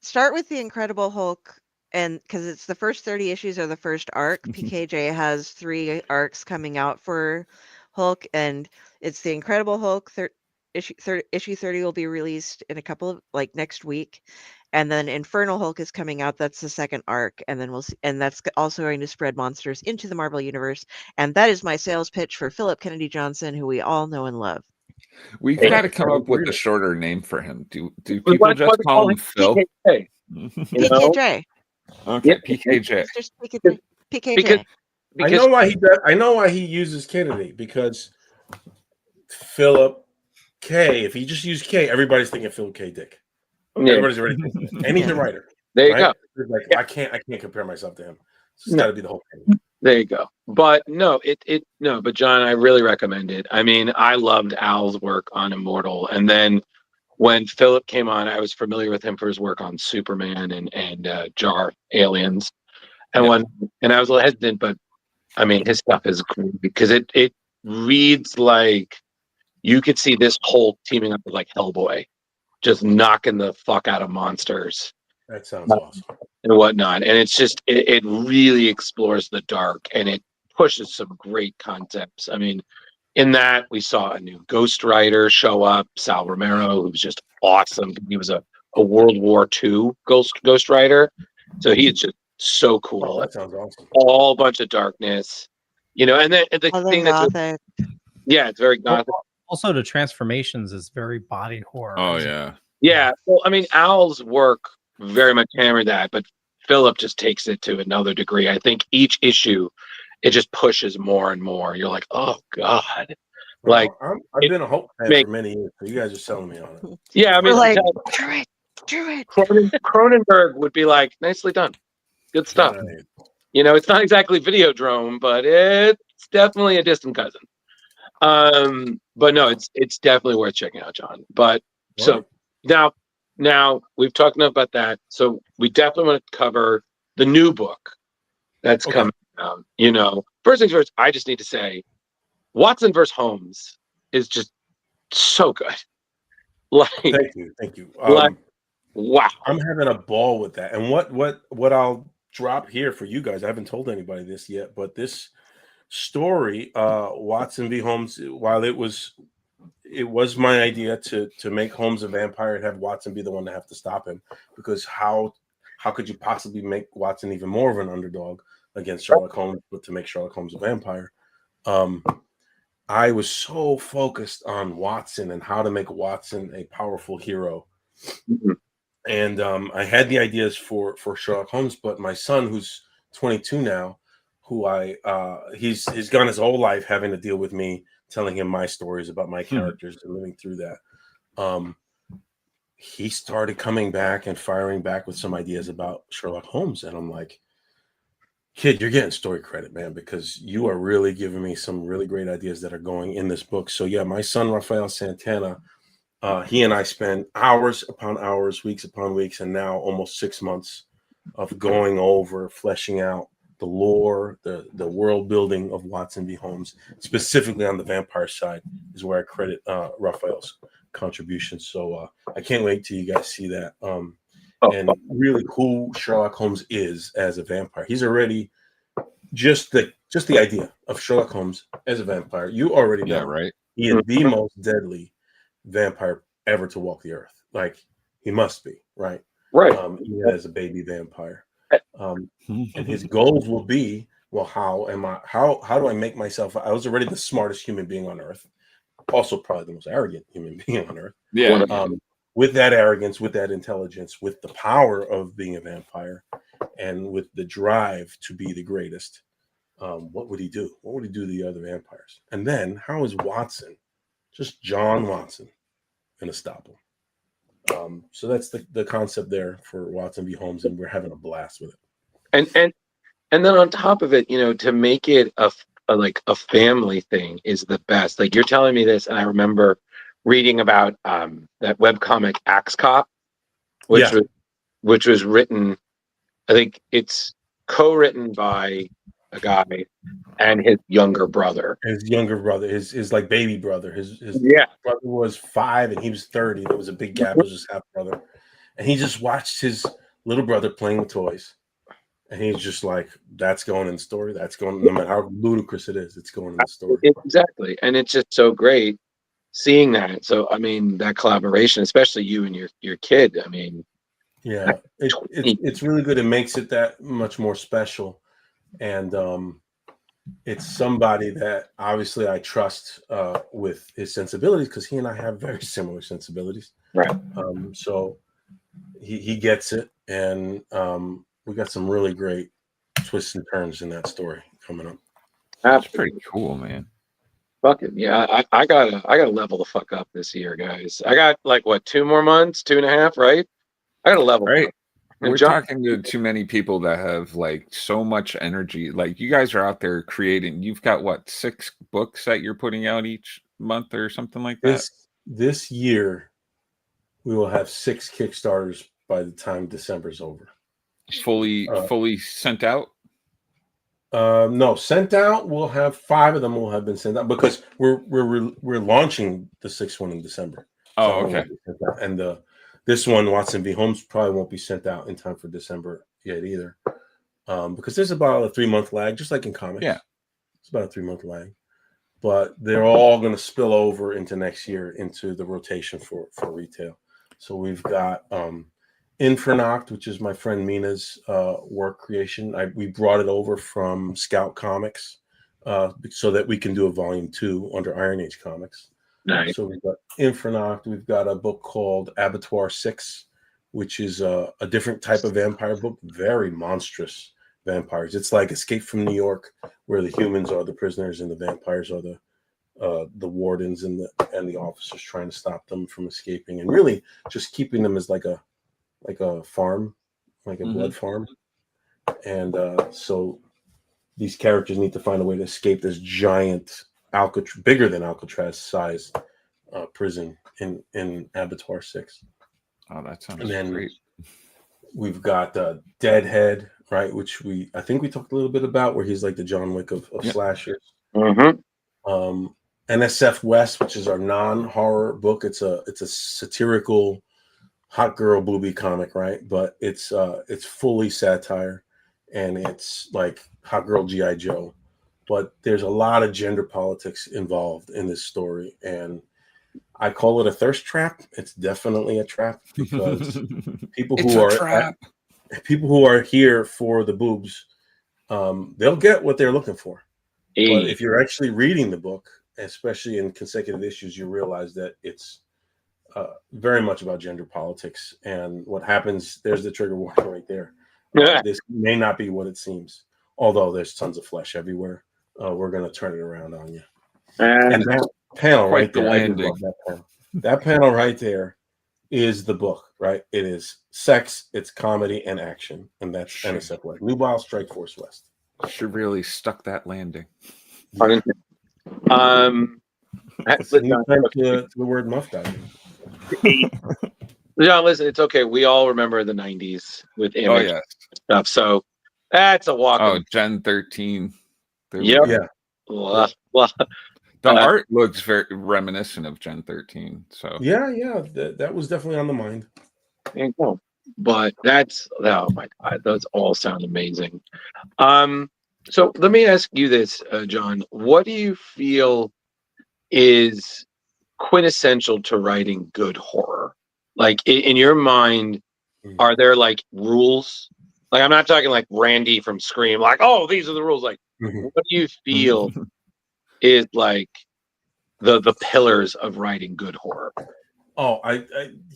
start with the Incredible Hulk, and because it's the first 30 issues of the first arc. PKJ has 3 arcs coming out for Hulk, and it's the Incredible Hulk. Issue 30 will be released in a couple of next week, and then Infernal Hulk is coming out. That's the second arc, and then we'll see, and that's also going to spread monsters into the Marvel universe. And that is my sales pitch for Philip Kennedy Johnson, who we all know and love. We've got to come up with a shorter name for him. Do people just call him Phil? PKJ. PKJ. Okay, PKJ. Just PKJ. Because I know why he does. I know why he uses Kennedy, because Philip K. If he just used K, everybody's thinking Philip K. Dick. Everybody's already thinking, and he's a writer. There you go. I can't compare myself to him. It's got to be the whole thing. There you go. But no, but John, I really recommend it. I mean, I loved Al's work on Immortal, and then when Philip came on, I was familiar with him for his work on Superman and Jar Aliens, and I was a little hesitant, but I mean, his stuff is cool because it reads like you could see this Hulk teaming up with Hellboy, just knocking the fuck out of monsters. That sounds awesome. And whatnot. And it's just, it really explores the dark, and it pushes some great concepts. I mean, in that we saw a new Ghost Rider show up, Sal Romero, who was just awesome. He was a World War II Ghost Rider. So he's just so cool. Oh, that sounds awesome. All bunch of darkness, and then the thing that's it's very gothic. Also, the transformations is very body horror. Oh yeah. Yeah. Well, I mean, Al's work very much hammered that, but Philip just takes it to another degree. I think each issue, it just pushes more and more. You're like, oh God. I've been a Hulk fan for many years, so you guys are selling me on it. Yeah, I mean, do it. Cronenberg would be like, nicely done. Good stuff. It's not exactly Videodrome, but it's definitely a distant cousin. But no, it's definitely worth checking out, John. But so now we've talked enough about that. So we definitely want to cover the new book that's coming out. First things first, I just need to say Watson versus Holmes is just so good. Thank you. Wow. I'm having a ball with that. And what I'll drop here for you guys, I haven't told anybody this yet, but this story, Watson v. Holmes, while it was my idea to make Holmes a vampire and have Watson be the one to have to stop him, because how could you possibly make Watson even more of an underdog against Sherlock Holmes, but to make Sherlock Holmes a vampire? I was so focused on Watson and how to make Watson a powerful hero. Mm-hmm. And I had the ideas for Sherlock Holmes, but my son, who's 22 now, who he's gone his whole life having to deal with me telling him my stories about my characters and living through that. He started coming back and firing back with some ideas about Sherlock Holmes, and I'm like, kid, you're getting story credit, man, because you are really giving me some really great ideas that are going in this book. So yeah, my son Rafael Santana, he and I spent hours upon hours, weeks upon weeks, and now almost 6 months of going over, fleshing out the lore, the world building of Watson v. Holmes, specifically on the vampire side, is where I credit Raphael's contribution. So I can't wait till you guys see that. And really who Sherlock Holmes is as a vampire. He's already just the idea of Sherlock Holmes as a vampire. You already know, right? He is the most deadly vampire ever to walk the earth. Like, he must be, right? Right. He has a baby vampire. And his goals will be, well, how do I make myself? I was already the smartest human being on earth, also probably the most arrogant human being on earth. Yeah. With that arrogance, with that intelligence, with the power of being a vampire, and with the drive to be the greatest, what would he do? What would he do to the other vampires? And then how is Watson, just John Watson, going to stop him? So that's the concept there for Watson v. Holmes, and we're having a blast with it. And then on top of it, to make it a family thing is the best. Like, you're telling me this, and I remember reading about that webcomic Axe Cop, which was written, I think it's co-written by a guy and his younger brother. His like baby brother. His brother was 5 and he was 30. There was a big gap. It was his half brother, and he just watched his little brother playing with toys, and he's just like, "That's going in the story. That's going, no matter how ludicrous it is, it's going in the story." Exactly, and it's just so great seeing that. So I mean, that collaboration, especially you and your kid. I mean, yeah, it's really good. It makes it that much more special, and it's somebody that obviously I trust with his sensibilities, because he and I have very similar sensibilities. Right. So he gets it, and we got some really great twists and turns in that story coming up. That's pretty cool, man. Fucking yeah, I gotta level the fuck up this year, guys. I got 2 more months, 2.5, right? I gotta level up. We're talking to too many people that have so much energy. Like, you guys are out there creating. You've got 6 books that you're putting out each month or something like that. This year, we will have 6 Kickstarters by the time December's over. Fully sent out. No, sent out. We'll have 5 of them will have been sent out, because we're launching the 6th one in December. Oh, okay. And this one, Watson v. Holmes, probably won't be sent out in time for December yet either, because there's about a 3-month lag, just like in comics. Yeah, it's about a 3-month lag, but they're all going to spill over into next year into the rotation for retail. So we've got Infernoct, which is my friend Mina's work creation. We brought it over from Scout Comics so that we can do a volume 2 under Iron Age Comics. Nice. So we've got Infernoct. We've got a book called Abattoir 6, which is a different type of vampire book. Very monstrous vampires. It's like Escape from New York, where the humans are the prisoners and the vampires are the wardens and the officers trying to stop them from escaping, and really just keeping them as like a farm, like a blood farm. and so these characters need to find a way to escape this giant bigger than Alcatraz size prison in Abattoir 6. Oh, that sounds And then great. we've got Deadhead, right, which I think we talked a little bit about, where he's like the John Wick of slashers. NSF West, which is our non-horror book. It's a satirical hot girl booby comic, right? But it's fully satire, and it's like Hot Girl G.I. Joe. But there's a lot of gender politics involved in this story, and I call it a thirst trap. It's definitely a trap, because people who are here for the boobs, they'll get what they're looking for. But if you're actually reading the book, especially in consecutive issues, you realize that it's very much about gender politics. And what happens, there's the trigger warning right there. This may not be what it seems, although there's tons of flesh everywhere. We're going to turn it around on you. And that panel right there, I do love that panel. That panel right there is the book, right? It is sex, it's comedy, and action. And that's NSF West. Nubile Strike Force West. She really stuck that landing. That's the new time to the word muff diving. No, listen, it's okay. We all remember the 90s with image stuff. So that's a walk. Oh, Gen 13. Yeah. Well, the art looks very reminiscent of Gen 13. So yeah, that was definitely on the mind. There you go. But that's, oh my God, those all sound amazing. So let me ask you this, John. What do you feel is quintessential to writing good horror? Like in your mind, are there like rules? Like, I'm not talking like Randy from Scream, like, oh, these are the rules. Like, what do you feel is like the pillars of writing good horror? Oh, I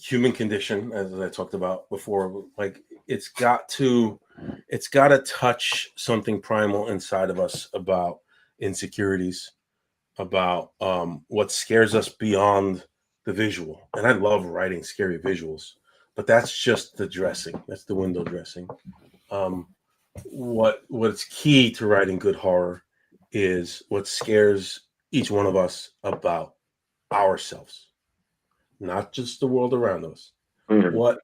human condition, as I talked about before. Like, it's got to touch something primal inside of us about insecurities, about what scares us beyond the visual. And I love writing scary visuals, but that's just the dressing. That's the window dressing. What's key to writing good horror is what scares each one of us about ourselves, not just the world around us. What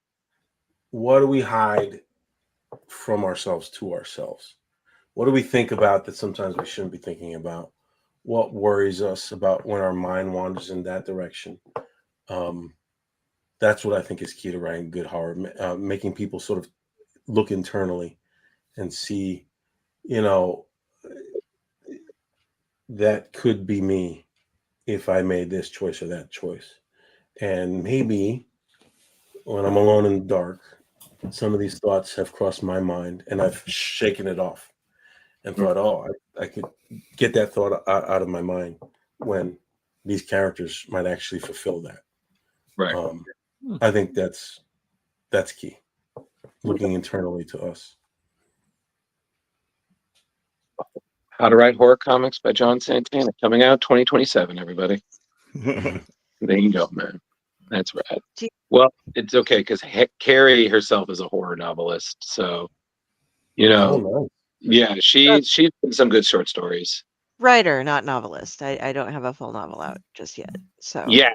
do we hide from ourselves to ourselves? What do we think about that sometimes we shouldn't be thinking about? What worries us about when our mind wanders in that direction? That's what I think is key to writing good horror, making people sort of look internally and see, that could be me if I made this choice or that choice. And maybe when I'm alone in the dark, some of these thoughts have crossed my mind, and I've shaken it off and thought, oh, I could get that thought out of my mind when these characters might actually fulfill that. Right. I think that's key. Looking internally to us. How to Write Horror Comics by Jon Santana, coming out 2027, everybody. There you go, man. That's rad. Well, it's okay, because Kari herself is a horror novelist, so yeah, she's done some good short stories. Writer, not novelist. I don't have a full novel out just yet. So yeah,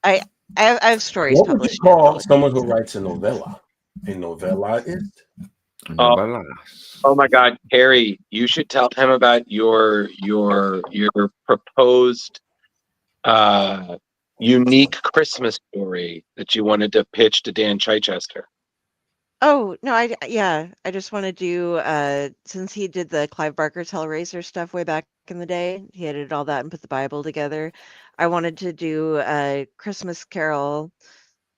I have stories what published. What would you call someone who writes a novella? A novellaist? Oh my God, Kari, you should tell him about your proposed unique Christmas story that you wanted to pitch to Dan Chichester. Oh no, I just want to do since he did the Clive Barker's Hellraiser stuff way back in the day, he edited all that and put the Bible together. I wanted to do a Christmas Carol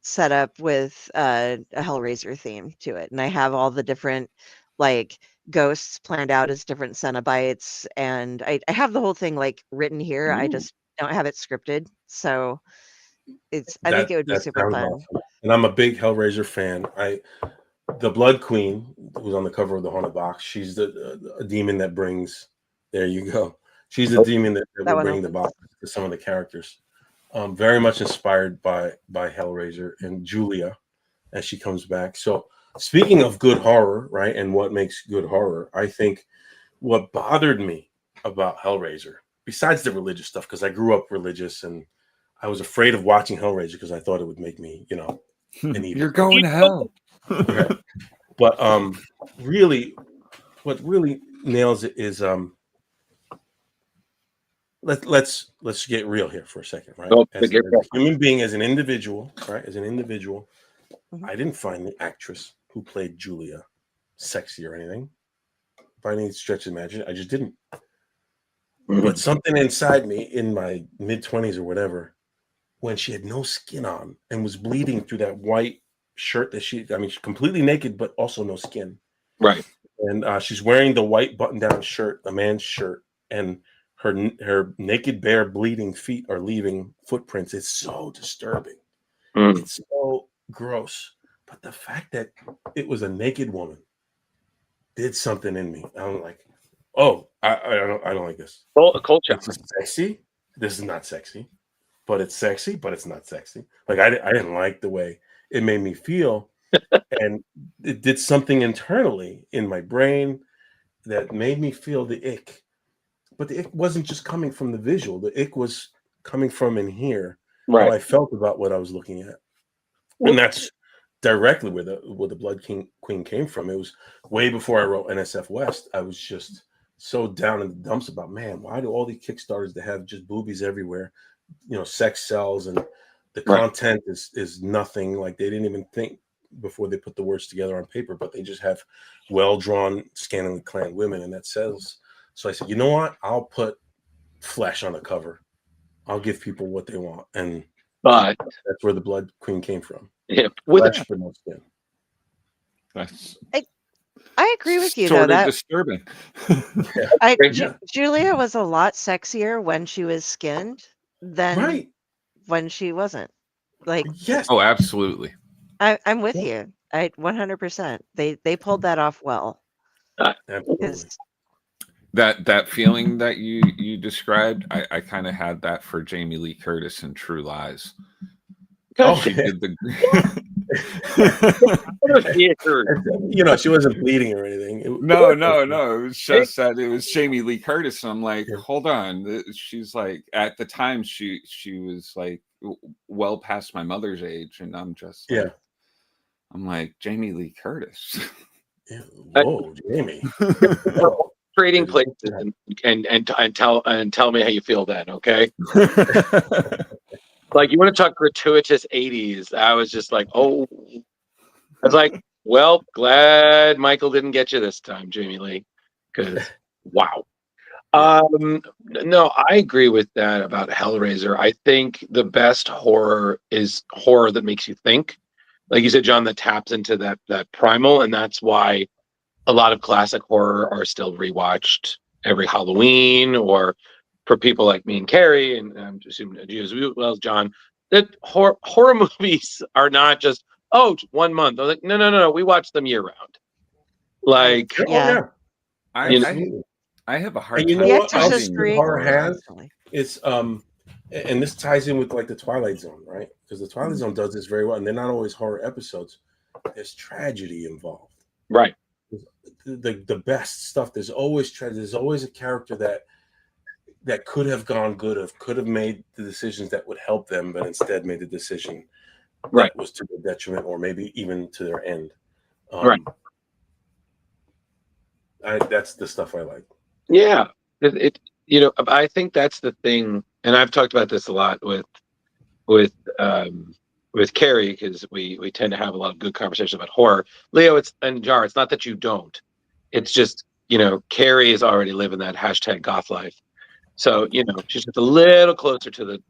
setup with a Hellraiser theme to it, and I have all the different like ghosts planned out as different Cenobites, and I have the whole thing like written here. I just don't have it scripted, so I think it would be super fun. Awesome. And I'm a big Hellraiser fan. The Blood Queen, who's on the cover of the Haunted Box, she's a demon that brings. There you go. She's the demon that will bring the box to some of the characters. Very much inspired by Hellraiser and Julia as she comes back. So speaking of good horror, right, and what makes good horror, I think what bothered me about Hellraiser, besides the religious stuff, because I grew up religious and I was afraid of watching Hellraiser because I thought it would make me, an evil. You're going to hell. Right. But really, what really nails it is let's get real here for a second, right? As a human being, as an individual, right? As an individual, I didn't find the actress who played Julia sexy or anything by any stretch of imagination. I just didn't. But something inside me in my mid-20s or whatever, when she had no skin on and was bleeding through that white shirt that she's completely naked, but also no skin. Right. And she's wearing the white button-down shirt, a man's shirt, and her naked, bare, bleeding feet are leaving footprints. It's so disturbing. It's so gross. But the fact that it was a naked woman did something in me. I'm like, oh, I don't like this. Well, a culture. It's sexy. This is not sexy, but it's sexy, but it's not sexy. Like I didn't like the way it made me feel, and it did something internally in my brain that made me feel the ick. But the ick wasn't just coming from the visual. The ick was coming from in here. Right. How I felt about what I was looking at, and that's directly where the Blood Queen came from. It was way before I wrote NSF West. I was just so down in the dumps about, man, why do all these Kickstarters that have just boobies everywhere, sex sells, and the content is nothing. Like they didn't even think before they put the words together on paper, but they just have well-drawn, scantily clad women, and that sells. So I said, you know what? I'll put flesh on the cover. I'll give people what they want, and that's where the Blood Queen came from. Yeah, flesh for no skin. That's I agree with you, sort though. of disturbing. Julia was a lot sexier when she was skinned than when she wasn't. Like, yes, oh, absolutely. I'm with you. 100%. They pulled that off well. Absolutely. That feeling that you described, I kind of had that for Jamie Lee Curtis in True Lies. She did the she wasn't bleeding or anything. No. It was just that it was Jamie Lee Curtis. And I'm like, hold on. She's like, at the time she was like well past my mother's age, and I'm just like, I'm like, Jamie Lee Curtis. Whoa, Jamie. Trading places and tell me how you feel then, okay? Like, you want to talk gratuitous 80s? I was just like, oh, I was like, well, glad Michael didn't get you this time, Jamie Lee, because wow. No, I agree with that about Hellraiser. I think the best horror is horror that makes you think, like you said, John, that taps into that primal, and that's why a lot of classic horror are still rewatched every Halloween, or for people like me and Kari, and I'm assuming you as well as John, that horror movies are not just 1 month. I was like, no, we watch them year round. Like, I have a hard time. You know what else horror has? It's and this ties in with like the Twilight Zone, right? Because the Twilight Zone does this very well, and they're not always horror episodes. There's tragedy involved, right? The best stuff. There's always tragedy. There's always a character that could have gone good, could have made the decisions that would help them, but instead made the decision that was to their detriment, or maybe even to their end. That's the stuff I like. Yeah, I think that's the thing, and I've talked about this a lot with Kari, because we tend to have a lot of good conversations about horror. Leo, it's not that you don't. It's just, Kari is already living that hashtag goth life. So, she's just a little closer to the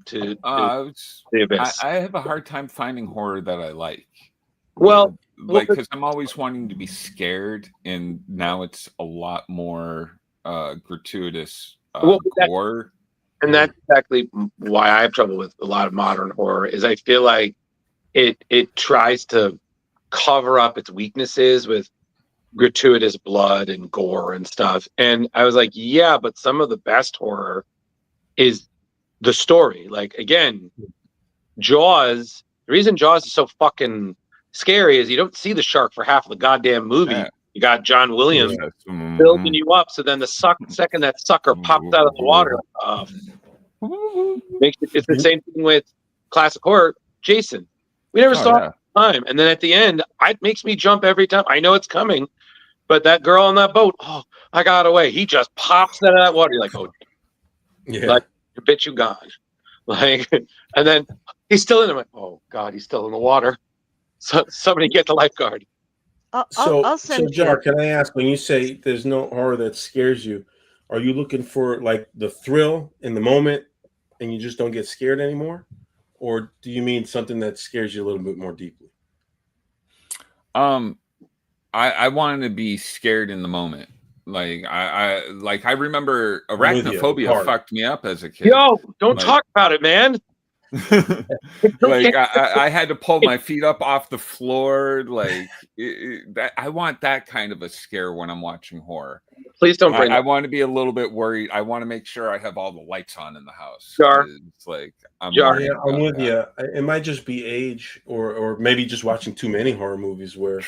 abyss. I have a hard time finding horror that I like. Well, because I'm always wanting to be scared, and now it's a lot more gratuitous gore. And that's exactly why I have trouble with a lot of modern horror, is I feel like it tries to cover up its weaknesses with gratuitous blood and gore and stuff. And I was like, yeah, but some of the best horror is the story. Like, again, Jaws, the reason Jaws is so fucking scary is you don't see the shark for half the goddamn movie. Yeah. You got John Williams Yes. building you up, so then the second that sucker pops out of the water, it's the same thing with classic horror. Jason, we never saw it at the time, and then at the end, it makes me jump every time. I know it's coming, but that girl on that boat, oh, I got away. He just pops out of that water. You're like, oh, Yeah. like, you bitch, you gone. Like, and then he's still in it. I'm like, oh God, he's still in the water. So somebody get the lifeguard. I'll send Jar, you. can I ask, when you say there's no horror that scares you, are you looking for like the thrill in the moment and you just don't get scared anymore? Or do you mean something that scares you a little bit more deeply? I wanted to be scared in the moment. Like I remember arachnophobia fucked me up as a kid. Yo, don't talk about it, man. Like I had to pull my feet up off the floor. Like I want that kind of a scare when I'm watching horror. Please don't bring. I want to be a little bit worried. I want to make sure I have all the lights on in the house. Jar. It's like I'm with you. It might just be age, or maybe just watching too many horror movies where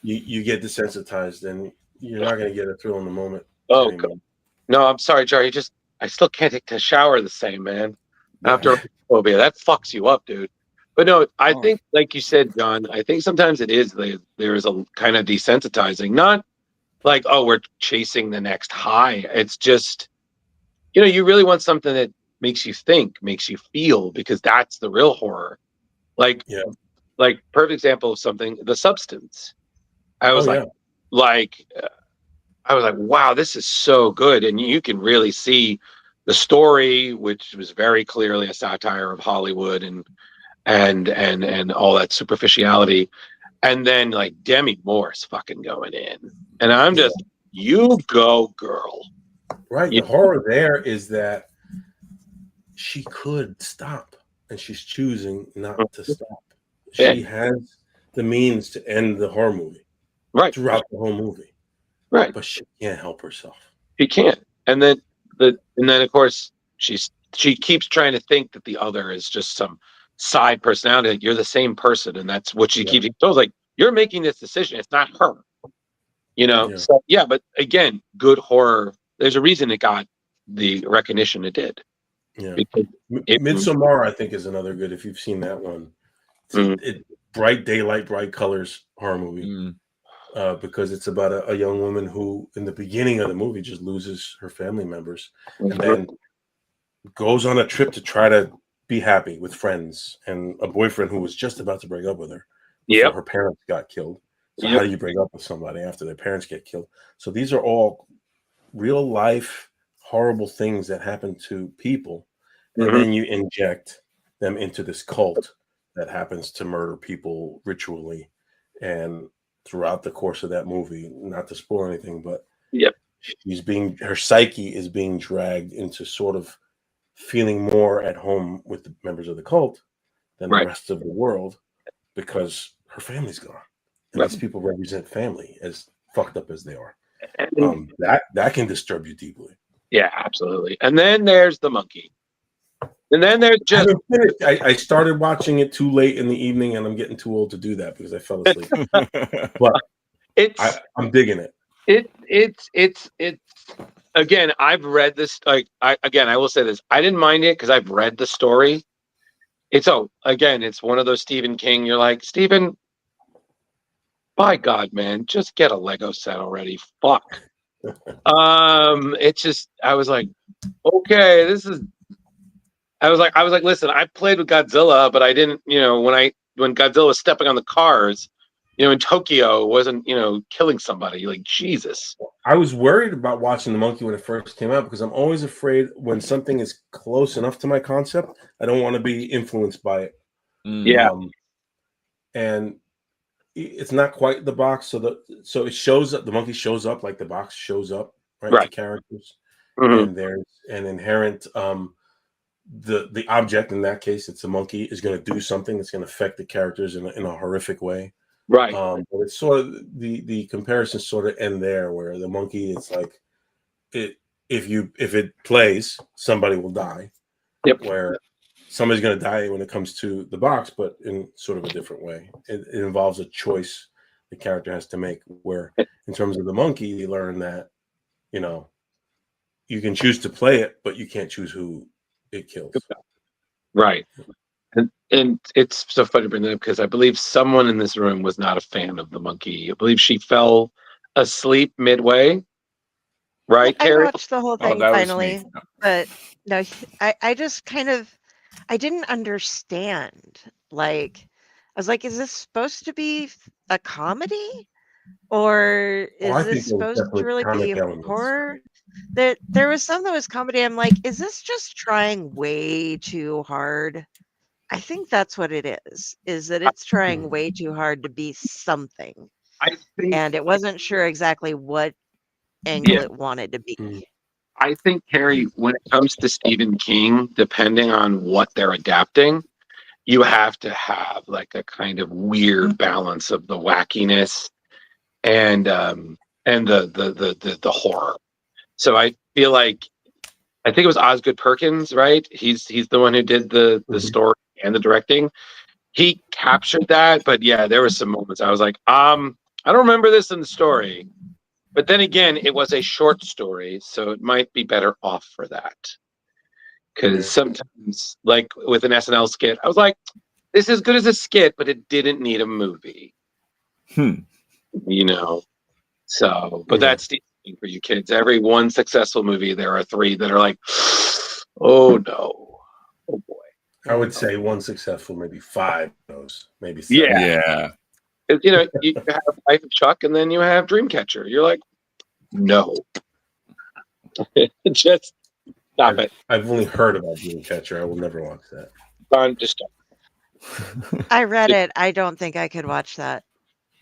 you get desensitized and you're not going to get a thrill in the moment. Oh God. No, I'm sorry, Jar. I still can't take a shower the same, man. After phobia, that fucks you up, dude. But no, I think, like you said, John, I think sometimes it is there is a kind of desensitizing. Not like, oh, we're chasing the next high. It's just, you really want something that makes you think, makes you feel, because that's the real horror. Like perfect example of something, The Substance. I was I was like, wow, this is so good, and you can really see the story, which was very clearly a satire of Hollywood and all that superficiality, and then like Demi Moore's fucking going in, and I'm just, you go, girl. Right. The horror there is that she could stop, and she's choosing not to stop. She has the means to end the horror movie, throughout the whole movie, but she can't help herself. She can't, and then of course she keeps trying to think that the other is just some side personality. Like, you're the same person, and that's what she keeps. So it's like, you're making this decision. It's not her, So but again, good horror. There's a reason it got the recognition it did. Yeah, Midsommar, I think, is another good. If you've seen that one, it's bright daylight, bright colors horror movie. Because it's about a young woman who, in the beginning of the movie, just loses her family members and then goes on a trip to try to be happy with friends and a boyfriend who was just about to break up with her before her parents got killed. So how do you break up with somebody after their parents get killed? So these are all real life horrible things that happen to people, and then you inject them into this cult that happens to murder people ritually. And throughout the course of that movie, not to spoil anything, but her psyche is being dragged into sort of feeling more at home with the members of the cult than the rest of the world, because her family's gone. And these people represent family, as fucked up as they are. That can disturb you deeply. Yeah, absolutely. And then there's the monkey. And then there's just I started watching it too late in the evening, and I'm getting too old to do that because I fell asleep. But I'm digging it. It's again, I've read this. Like, I will say this: I didn't mind it because I've read the story. It's one of those Stephen King. You're like, Stephen, by God, man, just get a Lego set already. Fuck. It's just, I was like, okay, this is. I was like, listen, I played with Godzilla, but I didn't, when Godzilla was stepping on the cars, in Tokyo, wasn't, killing somebody. Like, Jesus. I was worried about watching The Monkey when it first came out, because I'm always afraid when something is close enough to my concept, I don't want to be influenced by it. And it's not quite the box. So it shows up, the monkey shows up like the box shows up, right? The characters. And there's an inherent, the object, in that case it's a monkey, is going to do something that's going to affect the characters in a horrific way, but it's sort of the comparisons sort of end there, where the monkey, it's like if it plays, somebody will die, where somebody's going to die when it comes to the box, but in sort of a different way. It involves a choice the character has to make, where in terms of the monkey, you learn that, you know, you can choose to play it, but you can't choose who it kills. Right. And it's so funny to bring that up because I believe someone in this room was not a fan of the monkey. I believe she fell asleep midway. Right, I Kari? watched the whole Oh, thing that was finally, me. but no, I just kind of, I didn't understand. Like, I was like, is this supposed to be a comedy? Or Oh, is I this think there was supposed to definitely really comic be elements. horror? There was some that was comedy. I'm like, is this just trying way too hard? I think that's what it is that it's trying way too hard to be something. I think, And it wasn't sure exactly what angle yeah, it wanted to be. I think, Kari, when it comes to Stephen King, depending on what they're adapting, you have to have like a kind of weird balance of the wackiness and the horror. So I feel like I think it was Osgood Perkins, right? He's the one who did the story and the directing. He captured that, but yeah, there were some moments I was like, I don't remember this in the story. But then again, it was a short story, so it might be better off for that. Because sometimes, like with an SNL skit, I was like, this is good as a skit, but it didn't need a movie. You know? So, but that's the thing for you kids. Every one successful movie, there are 3 that are like, oh no. Oh boy. I would say one successful, maybe 5 of those, maybe 7. Yeah. You know, you have Life of Chuck and then you have Dreamcatcher. You're like, no. Just stop it. I've only heard about Dreamcatcher. I will never watch that. Just I read it. I don't think I could watch that.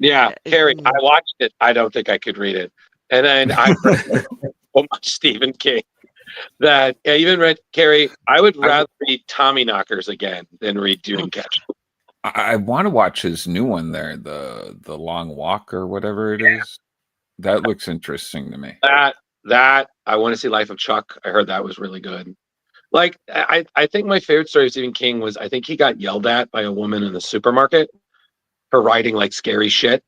yeah, Kari, I watched it. I don't think I could read it. And then I read so much Stephen King that I even read, Kari, I would rather read Tommy Knockers again than read Dreamcatcher. I want to watch his new one there, the Long Walk or whatever it is. That looks interesting to me. That I want to see Life of Chuck. I heard that was really good. Like I think my favorite story of Stephen King was I think he got yelled at by a woman in the supermarket for writing like scary shit.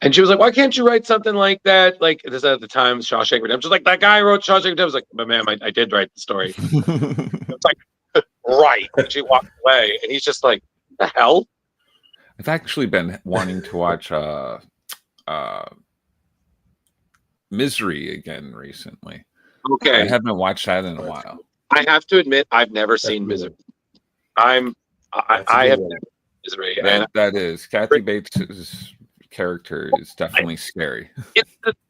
And she was like, why can't you write something like that? Like this at the time, Shawshank Redemption. Like that guy wrote Shawshank Redemption. I was like, but ma'am, I did write the story. It's like, right. And she walked away and he's just like, the hell? I've actually been wanting to watch Misery again recently. Okay. I haven't watched that in a while. I have to admit, I've never seen Misery. I have never seen Misery. That is Kathy Bates' character is definitely scary.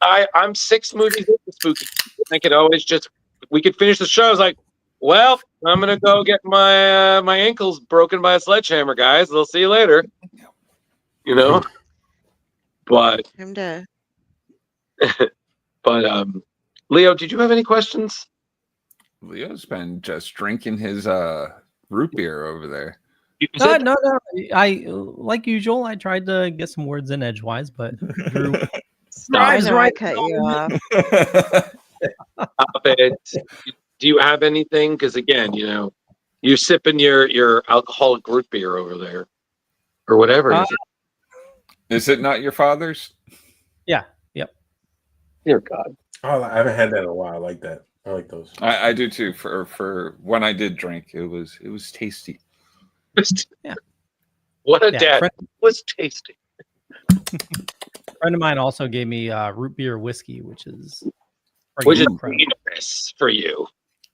I'm 6 movies into spooky. I could always we could finish the show. I was like, well, I'm gonna go get my my ankles broken by a sledgehammer, guys. I'll see you later. You know, but but Leo, did you have any questions? Leo's been just drinking his root beer over there. No. I like usual. I tried to get some words in edgewise, but Drew drives right. Cut you off. Stop it. Do you have anything? Because again, you know, you're sipping your alcoholic root beer over there, or whatever. Is it not your father's? Yeah. Yep. Dear God. Oh, I haven't had that in a while. I like that. I like those. I do too. For when I did drink, it was tasty. Yeah. What a dad. It was tasty. A friend of mine also gave me root beer whiskey, which is dangerous for you.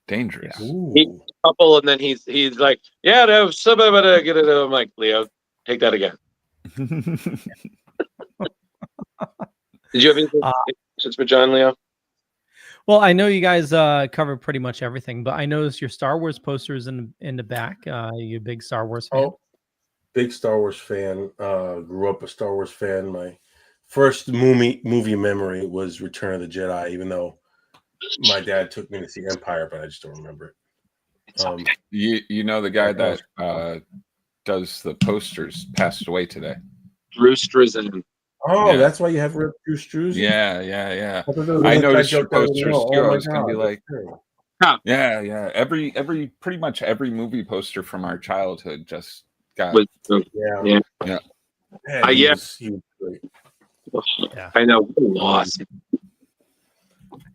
Dangerous. He's a couple, and then he's like, yeah, no, somebody better get it. I'm like, Leo, take that again. Did you have any questions for John, Leo? Well, I know you guys covered pretty much everything, but I noticed your Star Wars posters in the back. You a big Star Wars fan? Oh, big Star Wars fan. Grew up a Star Wars fan. My first movie memory was Return of the Jedi, even though my dad took me to see Empire, but I just don't remember it. You know the guy that does the posters passed away today. Drew Struzan. Oh, yeah. That's why you have Drew Struzan? Yeah. I noticed your posters too. I was going to be like, Yeah. Every pretty much every movie poster from our childhood just got. Yeah. Yeah. He was great. Yeah. I know. Lost.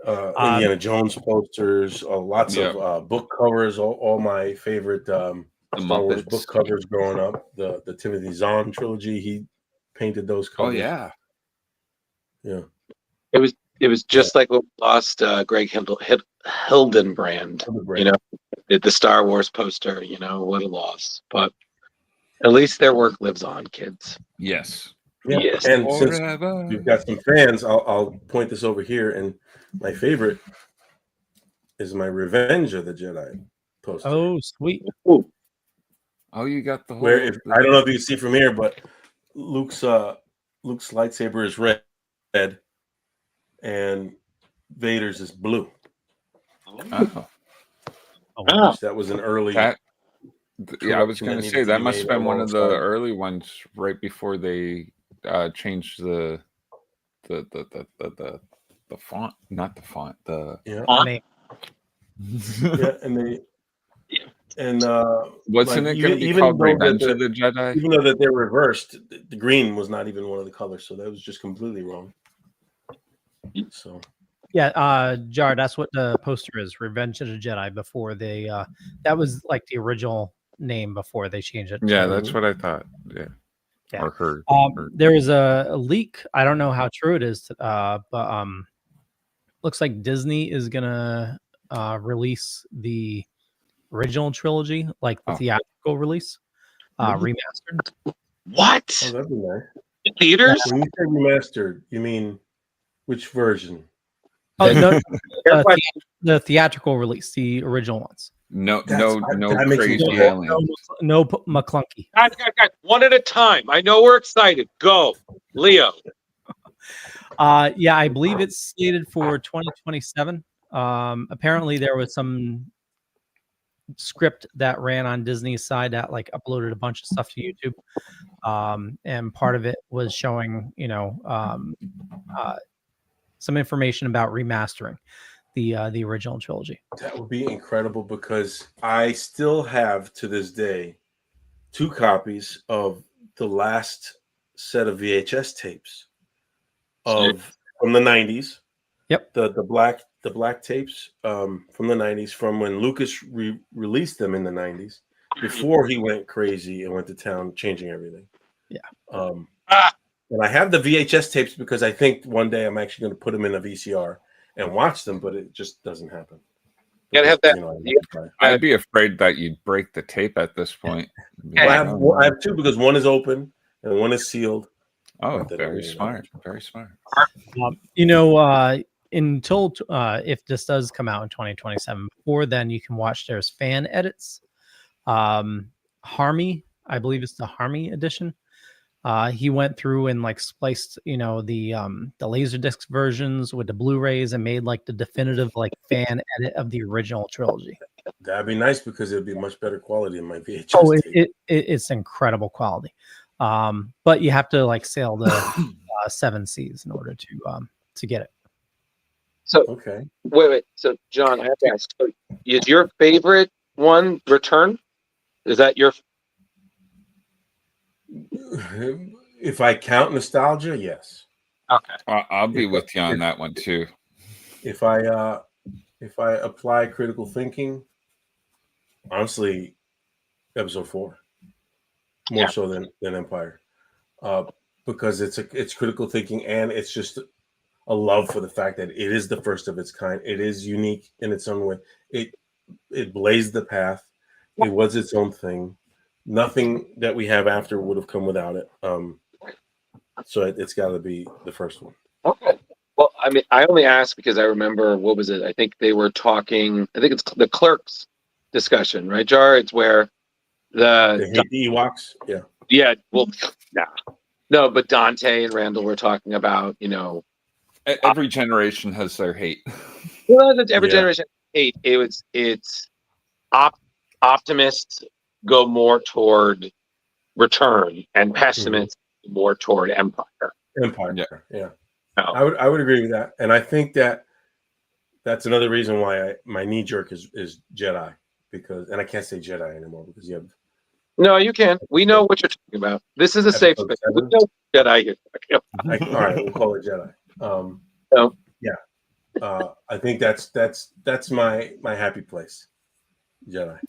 Indiana Jones posters, lots of book covers. All my favorite Star Wars book covers growing up. The Timothy Zahn trilogy. He painted those covers. Oh yeah. Yeah. It was just like when we lost Greg Hildenbrand. You know, the Star Wars poster. You know, what a loss. But at least their work lives on, kids. Yes. Yeah. Yes. And since we've got some fans, I'll point this over here. And my favorite is my Revenge of the Jedi poster. Oh, sweet. Ooh. Oh, you got the whole. Where I don't know if you can see from here, but Luke's lightsaber is red, and Vader's is blue. Oh. Oh. That was an early. I was going to say that must have been one of the early ones right before they changed the font, not the font, the name. And they wasn't it going to be called Revenge of the Jedi? Even though that they're reversed, the green was not even one of the colors, so that was just completely wrong. So yeah, Jar, that's what the poster is, Revenge of the Jedi. Before they that was like the original name before they changed it. Yeah, that's what I thought. Yeah. Or heard. There was a leak. I don't know how true it is, but looks like Disney is gonna release the original trilogy, like the theatrical release, remastered. What? Oh, that'd be nice. Theaters? When you say remastered, you mean which version? Oh, no, the theatrical release, the original ones. No crazy aliens. No McClunky. Guys, one at a time. I know we're excited. Go, Leo. Yeah, I believe it's slated for 2027. Apparently, there was some script that ran on Disney's side that like uploaded a bunch of stuff to YouTube, and part of it was showing, some information about remastering the original trilogy. That would be incredible because I still have to this day 2 copies of the last set of VHS tapes from the 90s. Yep. The black tapes from the 90s, from when Lucas released them in the 90s, before he went crazy and went to town changing everything. Yeah. And I have the VHS tapes because I think one day I'm actually going to put them in a VCR and watch them, but it just doesn't happen. You gotta have that. I'd be afraid that you'd break the tape at this point. I have 2 because one is open and one is sealed. Oh, very smart. Very smart. Until if this does come out in 2027, before then you can watch there's fan edits. Harmy, I believe it's the Harmy edition. He went through and like spliced, the Laserdisc versions with the Blu-rays and made like the definitive like fan edit of the original trilogy. That'd be nice because it'd be much better quality than my VHS. Oh, it's incredible quality. But you have to like sail the 7 seas in order to get it. So okay, wait. So John, I have to ask: is your favorite one Return? Is that your? If I count nostalgia, yes. Okay, I'll be with you on that one too. If I apply critical thinking, honestly, Episode 4 more so than Empire, because it's critical thinking and it's just a love for the fact that it is the first of its kind. It is unique in its own way. It blazed the path. It was its own thing. Nothing that we have after would have come without it. So it's got to be the first one. Okay. Well, I mean, I only asked because I remember, what was it? I think they were talking, I think it's the Clerks discussion, right, Jar? It's where They hate the Ewoks. Yeah. Yeah. Well, no, but Dante and Randall were talking about, every generation has their hate. Well, every generation hate. It's optimists go more toward Return and pessimists more toward Empire. Yeah. I would agree with that, and I think that that's another reason why my knee jerk is Jedi, because, and I can't say Jedi anymore because you have No, you can. We know what you're talking about. This is a safe episode space. We 7. know Jedi you're talking about. All right, we'll call it Jedi. So, I think that's my happy place, Jedi.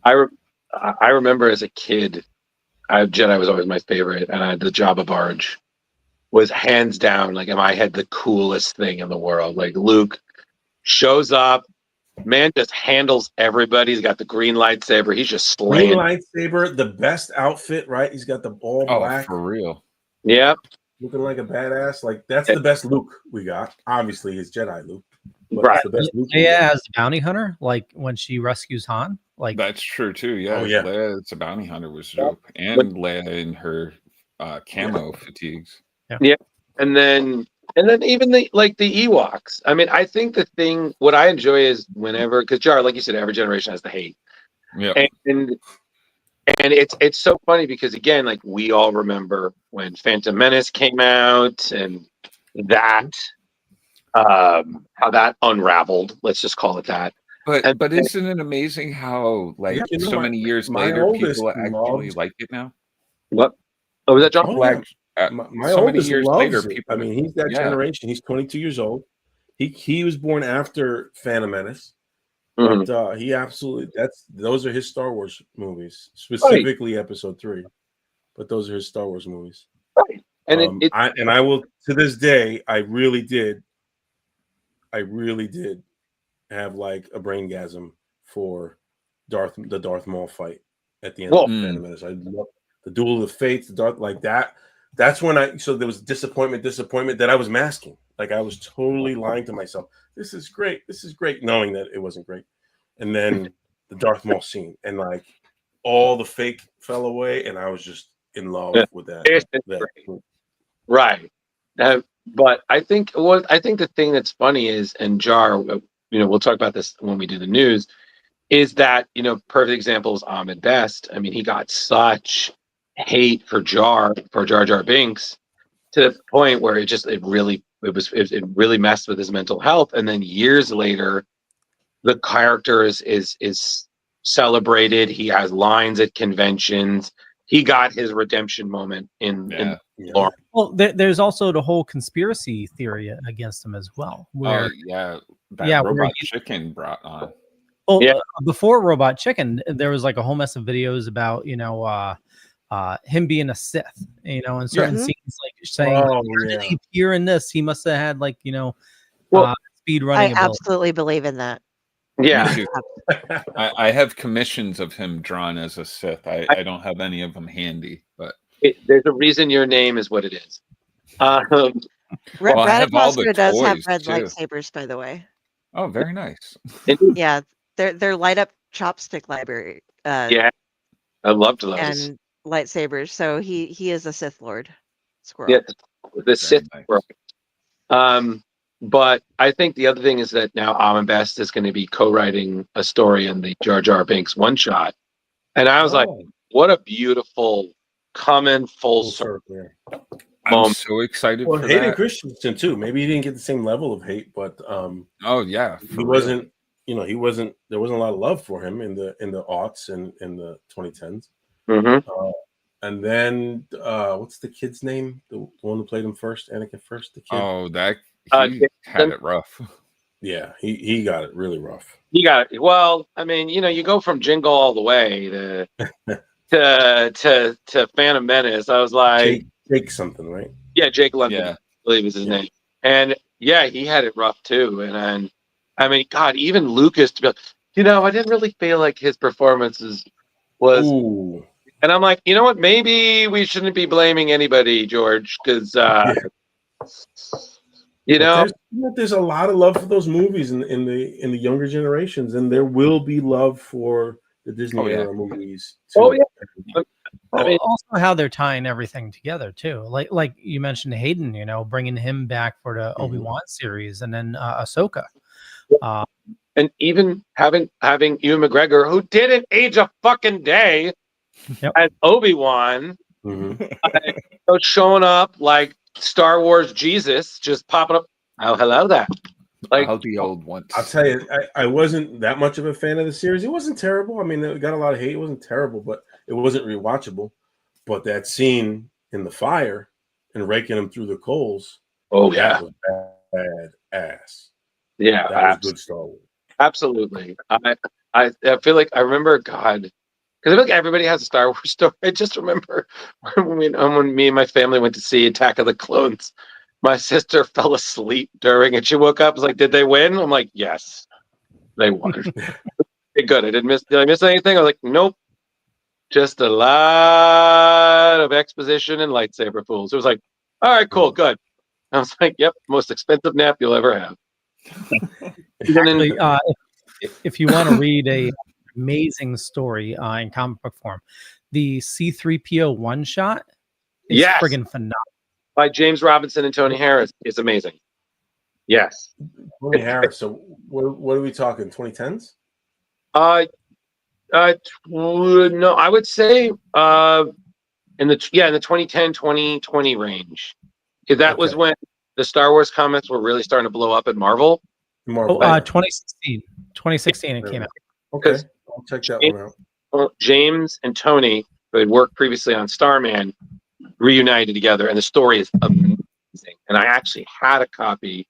I remember as a kid, Jedi was always my favorite, and the Jabba barge was hands down, like in my head, the coolest thing in the world. Like Luke shows up, man, just handles everybody. He's got the green lightsaber. He's just Green slaying. lightsaber, the best outfit, right? He's got the all black, for real. Yep. looking like a badass. Like that's the best Luke we got. Obviously, it's Jedi Luke, but Right. it's the best Luke. we Leia got. as the bounty hunter, like when she rescues Han. Like That's true too. Yeah. Oh, yeah. Leia as a bounty hunter was dope, and Leia in her camo fatigues. And then even the Ewoks. I mean, I think what I enjoy is whenever, because Jar, like you said, every generation has the hate. Yeah. And it's so funny because again, like we all remember when Phantom Menace came out and that how that unraveled. Let's just call it that. But isn't it amazing how Yeah, you know, so many years my later oldest people actually loved- like it now? What? Oh, was that John? Oh, yeah. My So many oldest years loves later, it. people. I mean, he's that generation. He's 22 years old. He was born after Phantom Menace, Mhm. but he absolutely those are his Star Wars movies, specifically Episode 3. But those are his Star Wars movies. Right. And I will, to this day, I really did have like a braingasm for the Darth Maul fight at the end of Phantom Menace. I love the Duel of the Fates, the Darth, like that. That's when so there was disappointment that I was masking. Like I was totally lying to myself. This is great, knowing that it wasn't great. And then the Darth Maul scene, and like all the fake fell away, and I was just in love with that. Right. But I think the thing that's funny is, and Jar, we'll talk about this when we do the news, is that, perfect example is Ahmed Best. I mean, he got such hate for Jar Jar Binks to the point where it really messed with his mental health. And then years later, the character is celebrated. He has lines at conventions. He got his redemption moment in Lore. Well, there's also the whole conspiracy theory against him as well. Where, Robot Chicken brought on. Well, before Robot Chicken, there was like a whole mess of videos about him being a Sith, and certain scenes like saying, where did he appear in this? He must have had speed running. I absolutely believe in that. Yeah. I have commissions of him drawn as a Sith. I don't have any of them handy, but there's a reason your name is what it is. Radipasta does have red lightsabers, by the way. Oh, very nice. Yeah, they're light up chopstick library. I loved those. And lightsabers. So he is a Sith Lord. Squirrel. Yeah, the Sith Lord. But I think the other thing is that now Ahmed Best is going to be co-writing a story in the Jar Jar Binks one shot, and I was like, "What a beautiful coming full circle!" I'm so excited. Well, for Hayden that. Christensen too. Maybe he didn't get the same level of hate, but he wasn't. He wasn't. There wasn't a lot of love for him in the aughts and in the 2010s. Mm-hmm. And then what's the kid's name? The one who played him first, Anakin first. The kid. Oh, that he had it rough. Yeah, he got it really rough. He got it. Well, I mean, you go from Jingle All the Way to Phantom Menace. I was like, Jake something, right? Yeah, Jake London, I believe is his name. And he had it rough too. And I mean, God, even Lucas to be like, I didn't really feel like his performances was. Ooh. And I'm like, you know what? Maybe we shouldn't be blaming anybody, George, because there's a lot of love for those movies in the younger generations, and there will be love for the Disney era movies too. Oh yeah. I mean, also how they're tying everything together too. Like you mentioned Hayden, bringing him back for the Obi-Wan series, and then Ahsoka. And even having Ewan McGregor, who didn't age a fucking day, as Obi-Wan, showing up like Star Wars Jesus, just popping up. Oh, hello there. Like, All the old ones. I'll tell you, I wasn't that much of a fan of the series. It wasn't terrible. I mean, it got a lot of hate. It wasn't terrible, but it wasn't rewatchable. But that scene in the fire and raking them through the coals, oh that yeah, was bad ass. yeah, That was good Star Wars. absolutely. I feel like I remember God, because I feel like everybody has a Star Wars story. I just remember when me and my family went to see Attack of the Clones. My sister fell asleep during it. She woke up, was like, "Did they win?" I'm like, "Yes, they won." Okay, good. Did I miss anything? I was like, "Nope." Just a lot of exposition and lightsaber fools. It was like, all right, cool, good. I was like, yep, most expensive nap you'll ever have. Actually, if you want to read a amazing story in comic book form, the C-3PO one shot is Yes. friggin' phenomenal. By James Robinson and Tony Harris. It's amazing. Yes. Tony Harris. So what are we talking? 2010s? No, I would say in the 2010, 2020 range. Because that was when the Star Wars comics were really starting to blow up at Marvel. 2016. 2016 it came out. Okay, I'll check that one out. Well, James and Tony, who had worked previously on Starman, reunited together, and the story is amazing. And I actually had a copy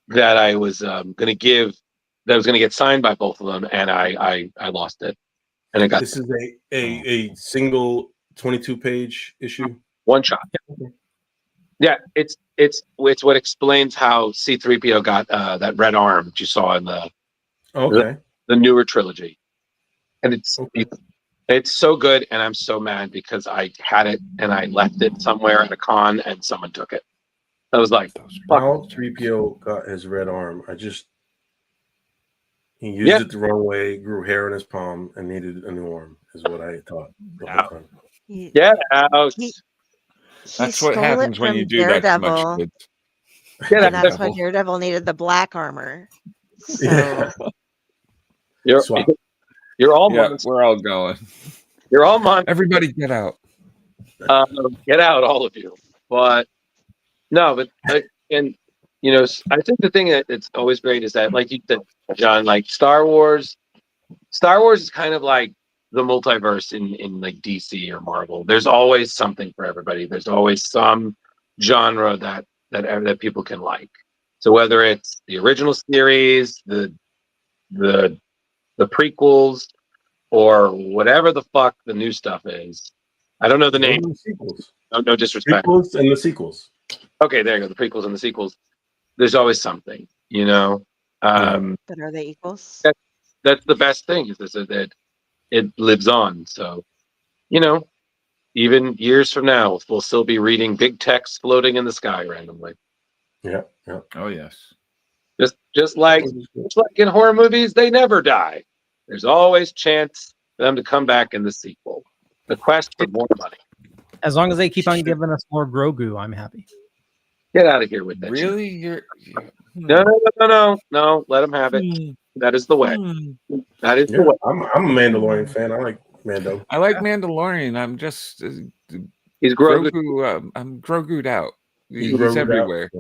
that I was going to give, that was going to get signed by both of them, and I lost it. And it got this is a single 22-page issue, one shot. Yeah, it's what explains how C-3PO got that red arm that you saw in the newer trilogy, and it's so good, and I'm so mad because I had it and I left it somewhere at a con and someone took it. I was like, how 3PO got his red arm. He used it the wrong way, grew hair in his palm, and needed a new arm, is what I thought. Yeah, that's what happens when you do Daredevil. that too much. And that's why Daredevil needed the black armor. So you're all we're all going. You're all monsters. Everybody get out. Get out, all of you. But no, and you know, I think the thing that's always great is that, like you said, John, like Star Wars is kind of like the multiverse in like DC or Marvel. There's always something for everybody. There's always some genre that people can like. So whether it's the original series, the prequels, or whatever the fuck the new stuff is. I don't know the name. Sequels. No disrespect. Prequels and the sequels. Okay, there you go. The prequels and the sequels. There's always something, you know. But are they equals? That's the best thing is that it lives on. So, you know, even years from now, we'll still be reading big text floating in the sky randomly. Yeah. Oh yes. Just like in horror movies, they never die. There's always chance for them to come back in the sequel. The quest for more money. As long as they keep on giving us more Grogu, I'm happy. Get out of here with that. Really? Shit. No. Let them have it. That is the way. That is the way. I'm a Mandalorian fan. I like Mando. I like Mandalorian. I'm just he's Grogu. I'm Grogu'd out. He's everywhere.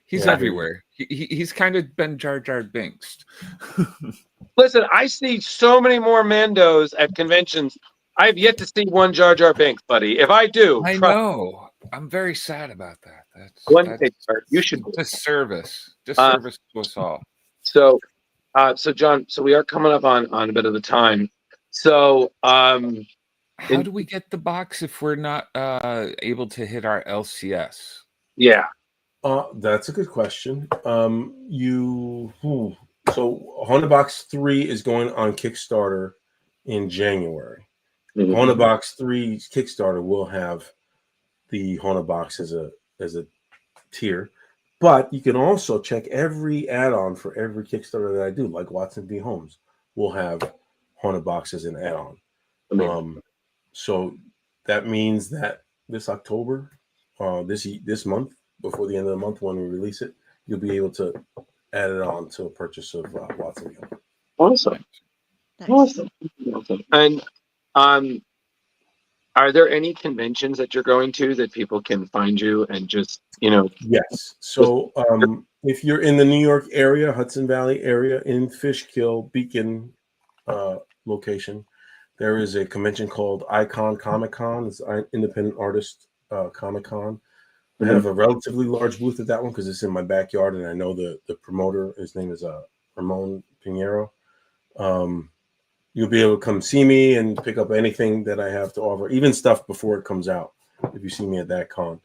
He's everywhere. He's kind of been Jar Jar Binks. Listen, I see so many more Mandos at conventions. I've yet to see one Jar Jar Binks, buddy. If I do, I know. I'm very sad about that. You should disservice to us all. So John, so we are coming up on a bit of the time. So how do we get the box if we're not able to hit our LCS? Yeah. That's a good question. So Honda Box 3 is going on Kickstarter in January. Mm-hmm. Honda Box 3's Kickstarter will have the Honda Box as a tier, but you can also check every add-on for every Kickstarter that I do, like Watson v. Holmes will have Honda Box as an add-on. So that means that this October, this month, before the end of the month when we release it, you'll be able to add it on to a purchase of Watson v. Holmes. Awesome. Awesome. And are there any conventions that you're going to that people can find you and just, you know? Yes. So If you're in the New York area, Hudson Valley area, in Fishkill, Beacon location, there is a convention called Icon Comic Con. It's an independent artist Comic Con. I have a relatively large booth at that one because it's in my backyard, and I know the promoter. His name is Ramon Pinheiro. You'll be able to come see me and pick up anything that I have to offer, even stuff before it comes out, if you see me at that con.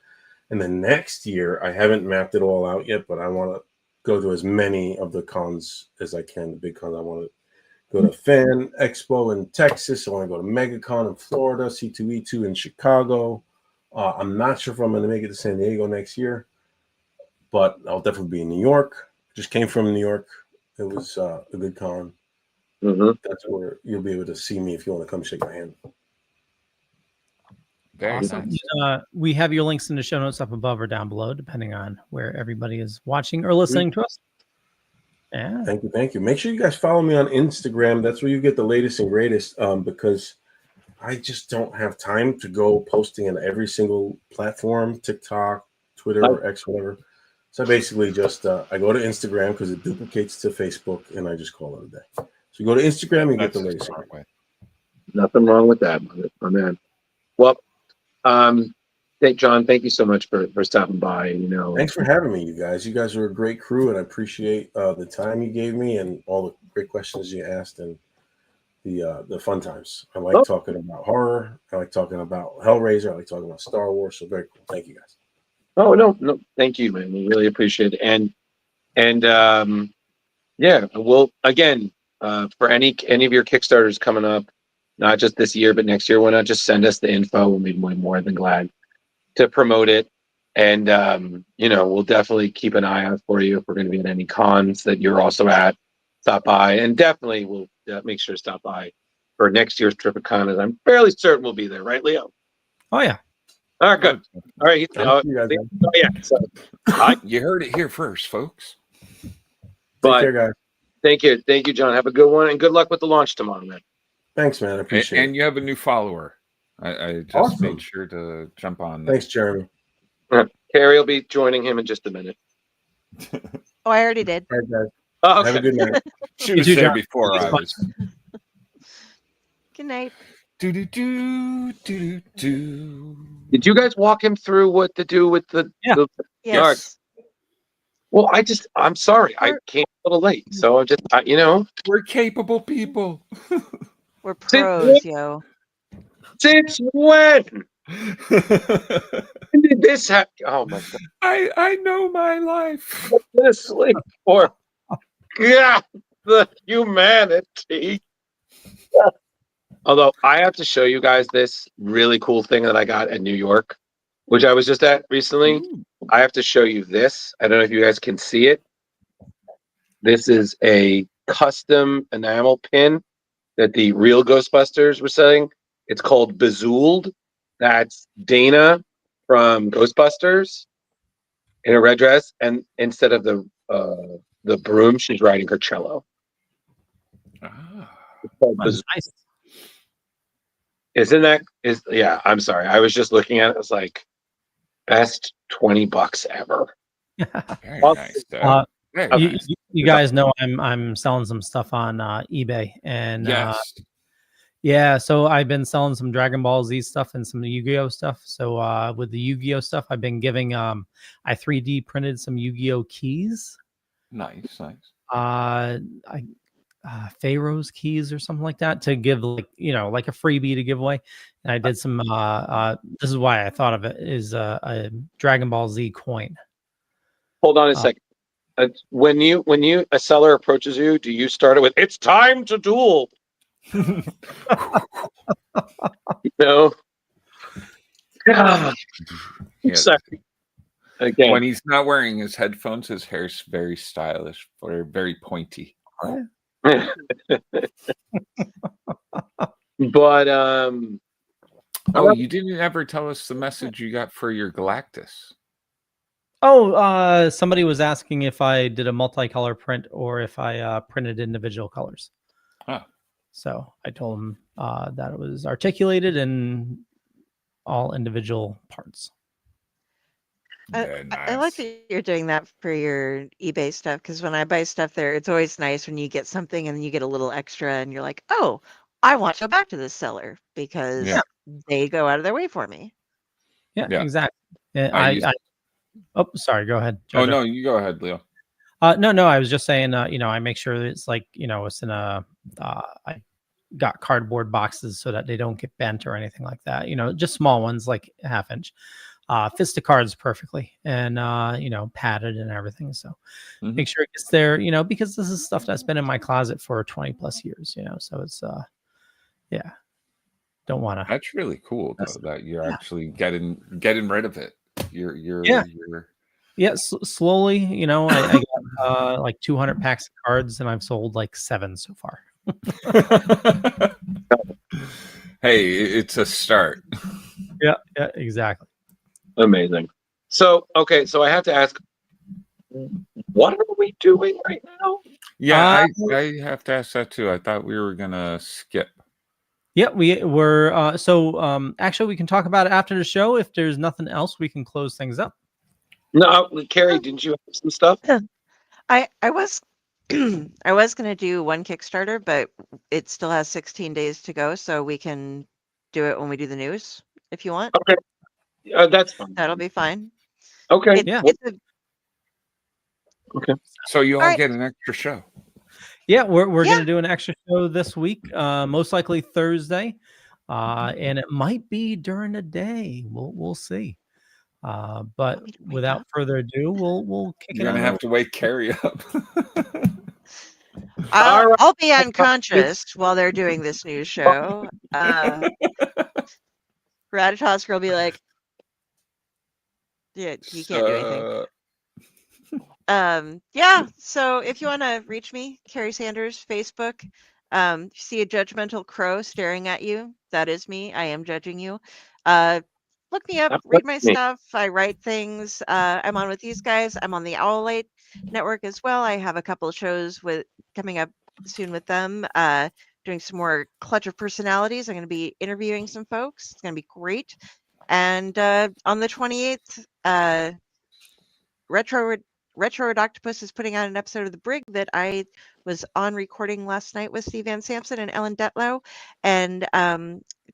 And then next year, I haven't mapped it all out yet, but I want to go to as many of the cons as I can, the big cons. I want to go to Fan Expo in Texas. I want to go to MegaCon in Florida, C2E2 in Chicago. I'm not sure if I'm going to make it to San Diego next year, but I'll definitely be in New York. Just came from New York. It was a good con. That's where you'll be able to see me if you want to come shake my hand. Very Awesome. nice. We have your links in the show notes up above or down below, depending on where everybody is watching or listening to us. Yeah. Thank you. Make sure you guys follow me on Instagram. That's where you get the latest and greatest. Because I just don't have time to go posting on every single platform, TikTok, Twitter, or X, whatever. So basically, just I go to Instagram because it duplicates to Facebook, and I just call it a day. So you go to Instagram and get the latest. Nothing wrong with that, my man. Well, John, thank you so much for stopping by. Thanks for having me, you guys. You guys are a great crew, and I appreciate the time you gave me and all the great questions you asked and the fun times. I like talking about horror. I like talking about Hellraiser. I like talking about Star Wars. So very cool. Thank you, guys. Oh no, thank you, man. We really appreciate it. And yeah, we'll again for any of your Kickstarters coming up, not just this year but next year. Why not just send us the info? We'll be more than glad to promote it. And we'll definitely keep an eye out for you if we're going to be at any cons that you're also at. Stop by, and definitely we'll make sure to stop by for next year's trip of con. As I'm fairly certain we'll be there, right, Leo? Oh yeah. All right, good. All right. Yeah. So, you heard it here first, folks. Take care, guys. Thank you, John. Have a good one, and good luck with the launch tomorrow, man. Thanks, man. I appreciate it. And you have a new follower. I just made sure to jump on. Thanks, Jeremy. Kari will be joining him in just a minute. Oh, I already did. All right, guys. Oh, okay. Have a good night. She was there before I was. Good night. Did you guys walk him through what to do with the? Yeah. Yes. Well, I'm sorry. I came a little late, so we're capable people. We're pros, yo. Since when? When did this happen? Oh my god! I know my life. Honestly, for the humanity. Although I have to show you guys this really cool thing that I got in New York, which I was just at recently. Ooh. I have to show you this. I don't know if you guys can see it. This is a custom enamel pin that the real Ghostbusters were selling. It's called Bezooled. That's Dana from Ghostbusters in a red dress, and instead of the broom, she's riding her cello. Nice. Yeah, I'm sorry. I was just looking at it. It was like best $20 ever. Very nice. You guys know I'm selling some stuff on eBay, and yes. So I've been selling some Dragon Ball Z stuff and some Yu-Gi-Oh stuff. So with the Yu-Gi-Oh stuff, I've been giving I 3D printed some Yu-Gi-Oh keys. Nice. Pharaoh's keys or something like that to give, like a freebie to give away. And I did some this is why I thought of it, is a Dragon Ball Z coin. Hold on a second. When a seller approaches you, do you start it with "It's time to duel"? Sorry. Again, when he's not wearing his headphones, his hair's very stylish, or very pointy. But you didn't ever tell us the message you got for your Galactus. Somebody was asking if I did a multicolor print or if I printed individual colors. So I told him that it was articulated and all individual parts. Yeah, I like nice. that you're doing that for your eBay stuff because when I buy stuff there, it's always nice when you get something and you get a little extra and you're like, oh, I want to go back to this seller because Yeah. they go out of their way for me. Yeah, Yeah. exactly. And I used- oh, sorry. Go ahead. Oh Jojo. no, you go ahead, Leo. No. I was just saying. I make sure that it's like it's in a. I got cardboard boxes so that they don't get bent or anything like that. Just small ones like a half inch. Fits the cards perfectly and padded and everything. So make sure it gets there. Because this is stuff that's been in my closet for 20 plus years. So it's yeah. Don't want to. That's really cool though that you're actually getting rid of it. You're Yeah, slowly. I got like 200 packs of cards, and I've sold like 7 so far. Hey, it's a start. Yeah, exactly. Amazing. So, okay, so I have to ask, what are we doing right now? Yeah, I have to ask that too. I thought we were gonna skip. Yeah, we were. Actually, we can talk about it after the show. If there's nothing else, we can close things up. No, Kari, didn't you have some stuff? I was I was gonna do one Kickstarter, but it still has 16 days to go, so we can do it when we do the news if you want. Okay, that's fine. That'll be fine. Okay, Yeah. okay. So you all All right. get an extra show. Yeah, we're Yeah. gonna do an extra show this week, most likely Thursday, and it might be during the day. We'll see. But me to wake without up? further ado, we'll kick You're it gonna on. have to wake Kari up. All right. I'll be unconscious while they're doing this news show. Ratatosk will be like, yeah, you can't do anything. Yeah, so if you want to reach me, Kari Sanders, Facebook, you see a judgmental crow staring at you, that is me. I am judging you. Look me up, read my stuff. I write things. I'm on with these guys. I'm on the Owlite Network as well. I have a couple of shows coming up soon with them. Doing some more Clutch of Personalities. I'm going to be interviewing some folks. It's going to be great. And on the 28th, Retro Octopus is putting out an episode of The Brig that I was on recording last night with Steve Van Sampson and Ellen Detlow, and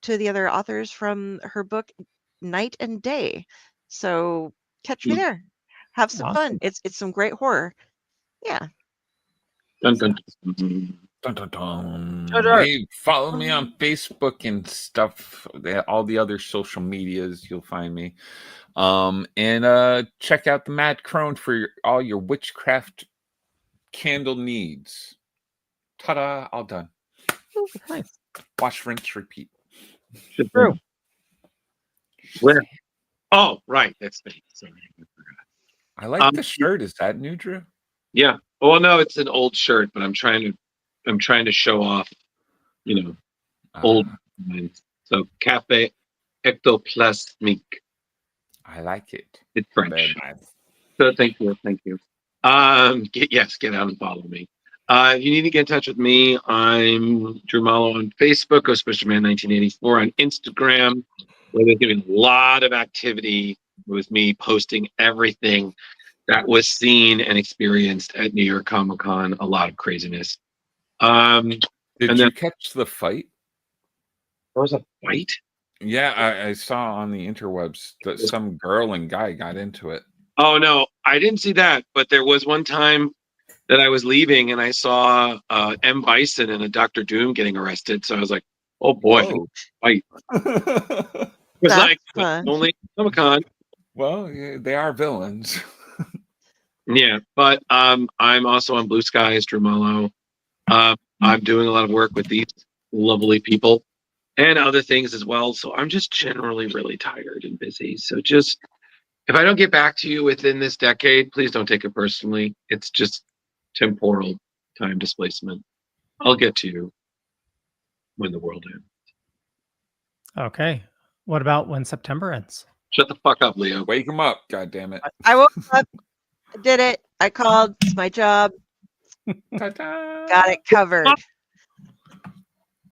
to the other authors from her book Night and Day. So catch me there. Have some fun. It's some great horror. Yeah. Dun, dun, Dun, dun, dun. Hey, follow me on Facebook and stuff. All the other social medias, you'll find me. And check out the Mad Crone for all your witchcraft candle needs. Ta-da! All done. Ooh, nice. Wash, rinse, repeat. True. Where? Oh, right. That's me. Sorry, I forgot. I like the shirt. Is that new, Drew? Yeah. Well, no, it's an old shirt, but I'm trying to show off, old. So Cafe Ectoplasmique. I like it. It's French. Very nice. So thank you. Get out and follow me. If you need to get in touch with me, I'm Drew Mollo on Facebook, Ghostbusterman1984 on Instagram, where there's going to be a lot of activity with me posting everything that was seen and experienced at New York Comic Con. A lot of craziness. Did you catch the fight? There was a fight? Yeah, I saw on the interwebs that some girl and guy got into it. Oh, no, I didn't see that. But there was one time that I was leaving and I saw M. Bison and a Dr. Doom getting arrested. So I was like, oh, boy, fight. It was like, only Comic-Con. Well, yeah, they are villains. Yeah, but I'm also on Blue Skies, Drew Mollo. I'm doing a lot of work with these lovely people and other things as well. So I'm just generally really tired and busy. So just, if I don't get back to you within this decade, please don't take it personally. It's just temporal time displacement. I'll get to you when the world ends. Okay. What about when September ends? Shut the fuck up, Leo. Wake him up, goddammit. I woke up, did it. I called. It's my job. Ta-da. Got it covered.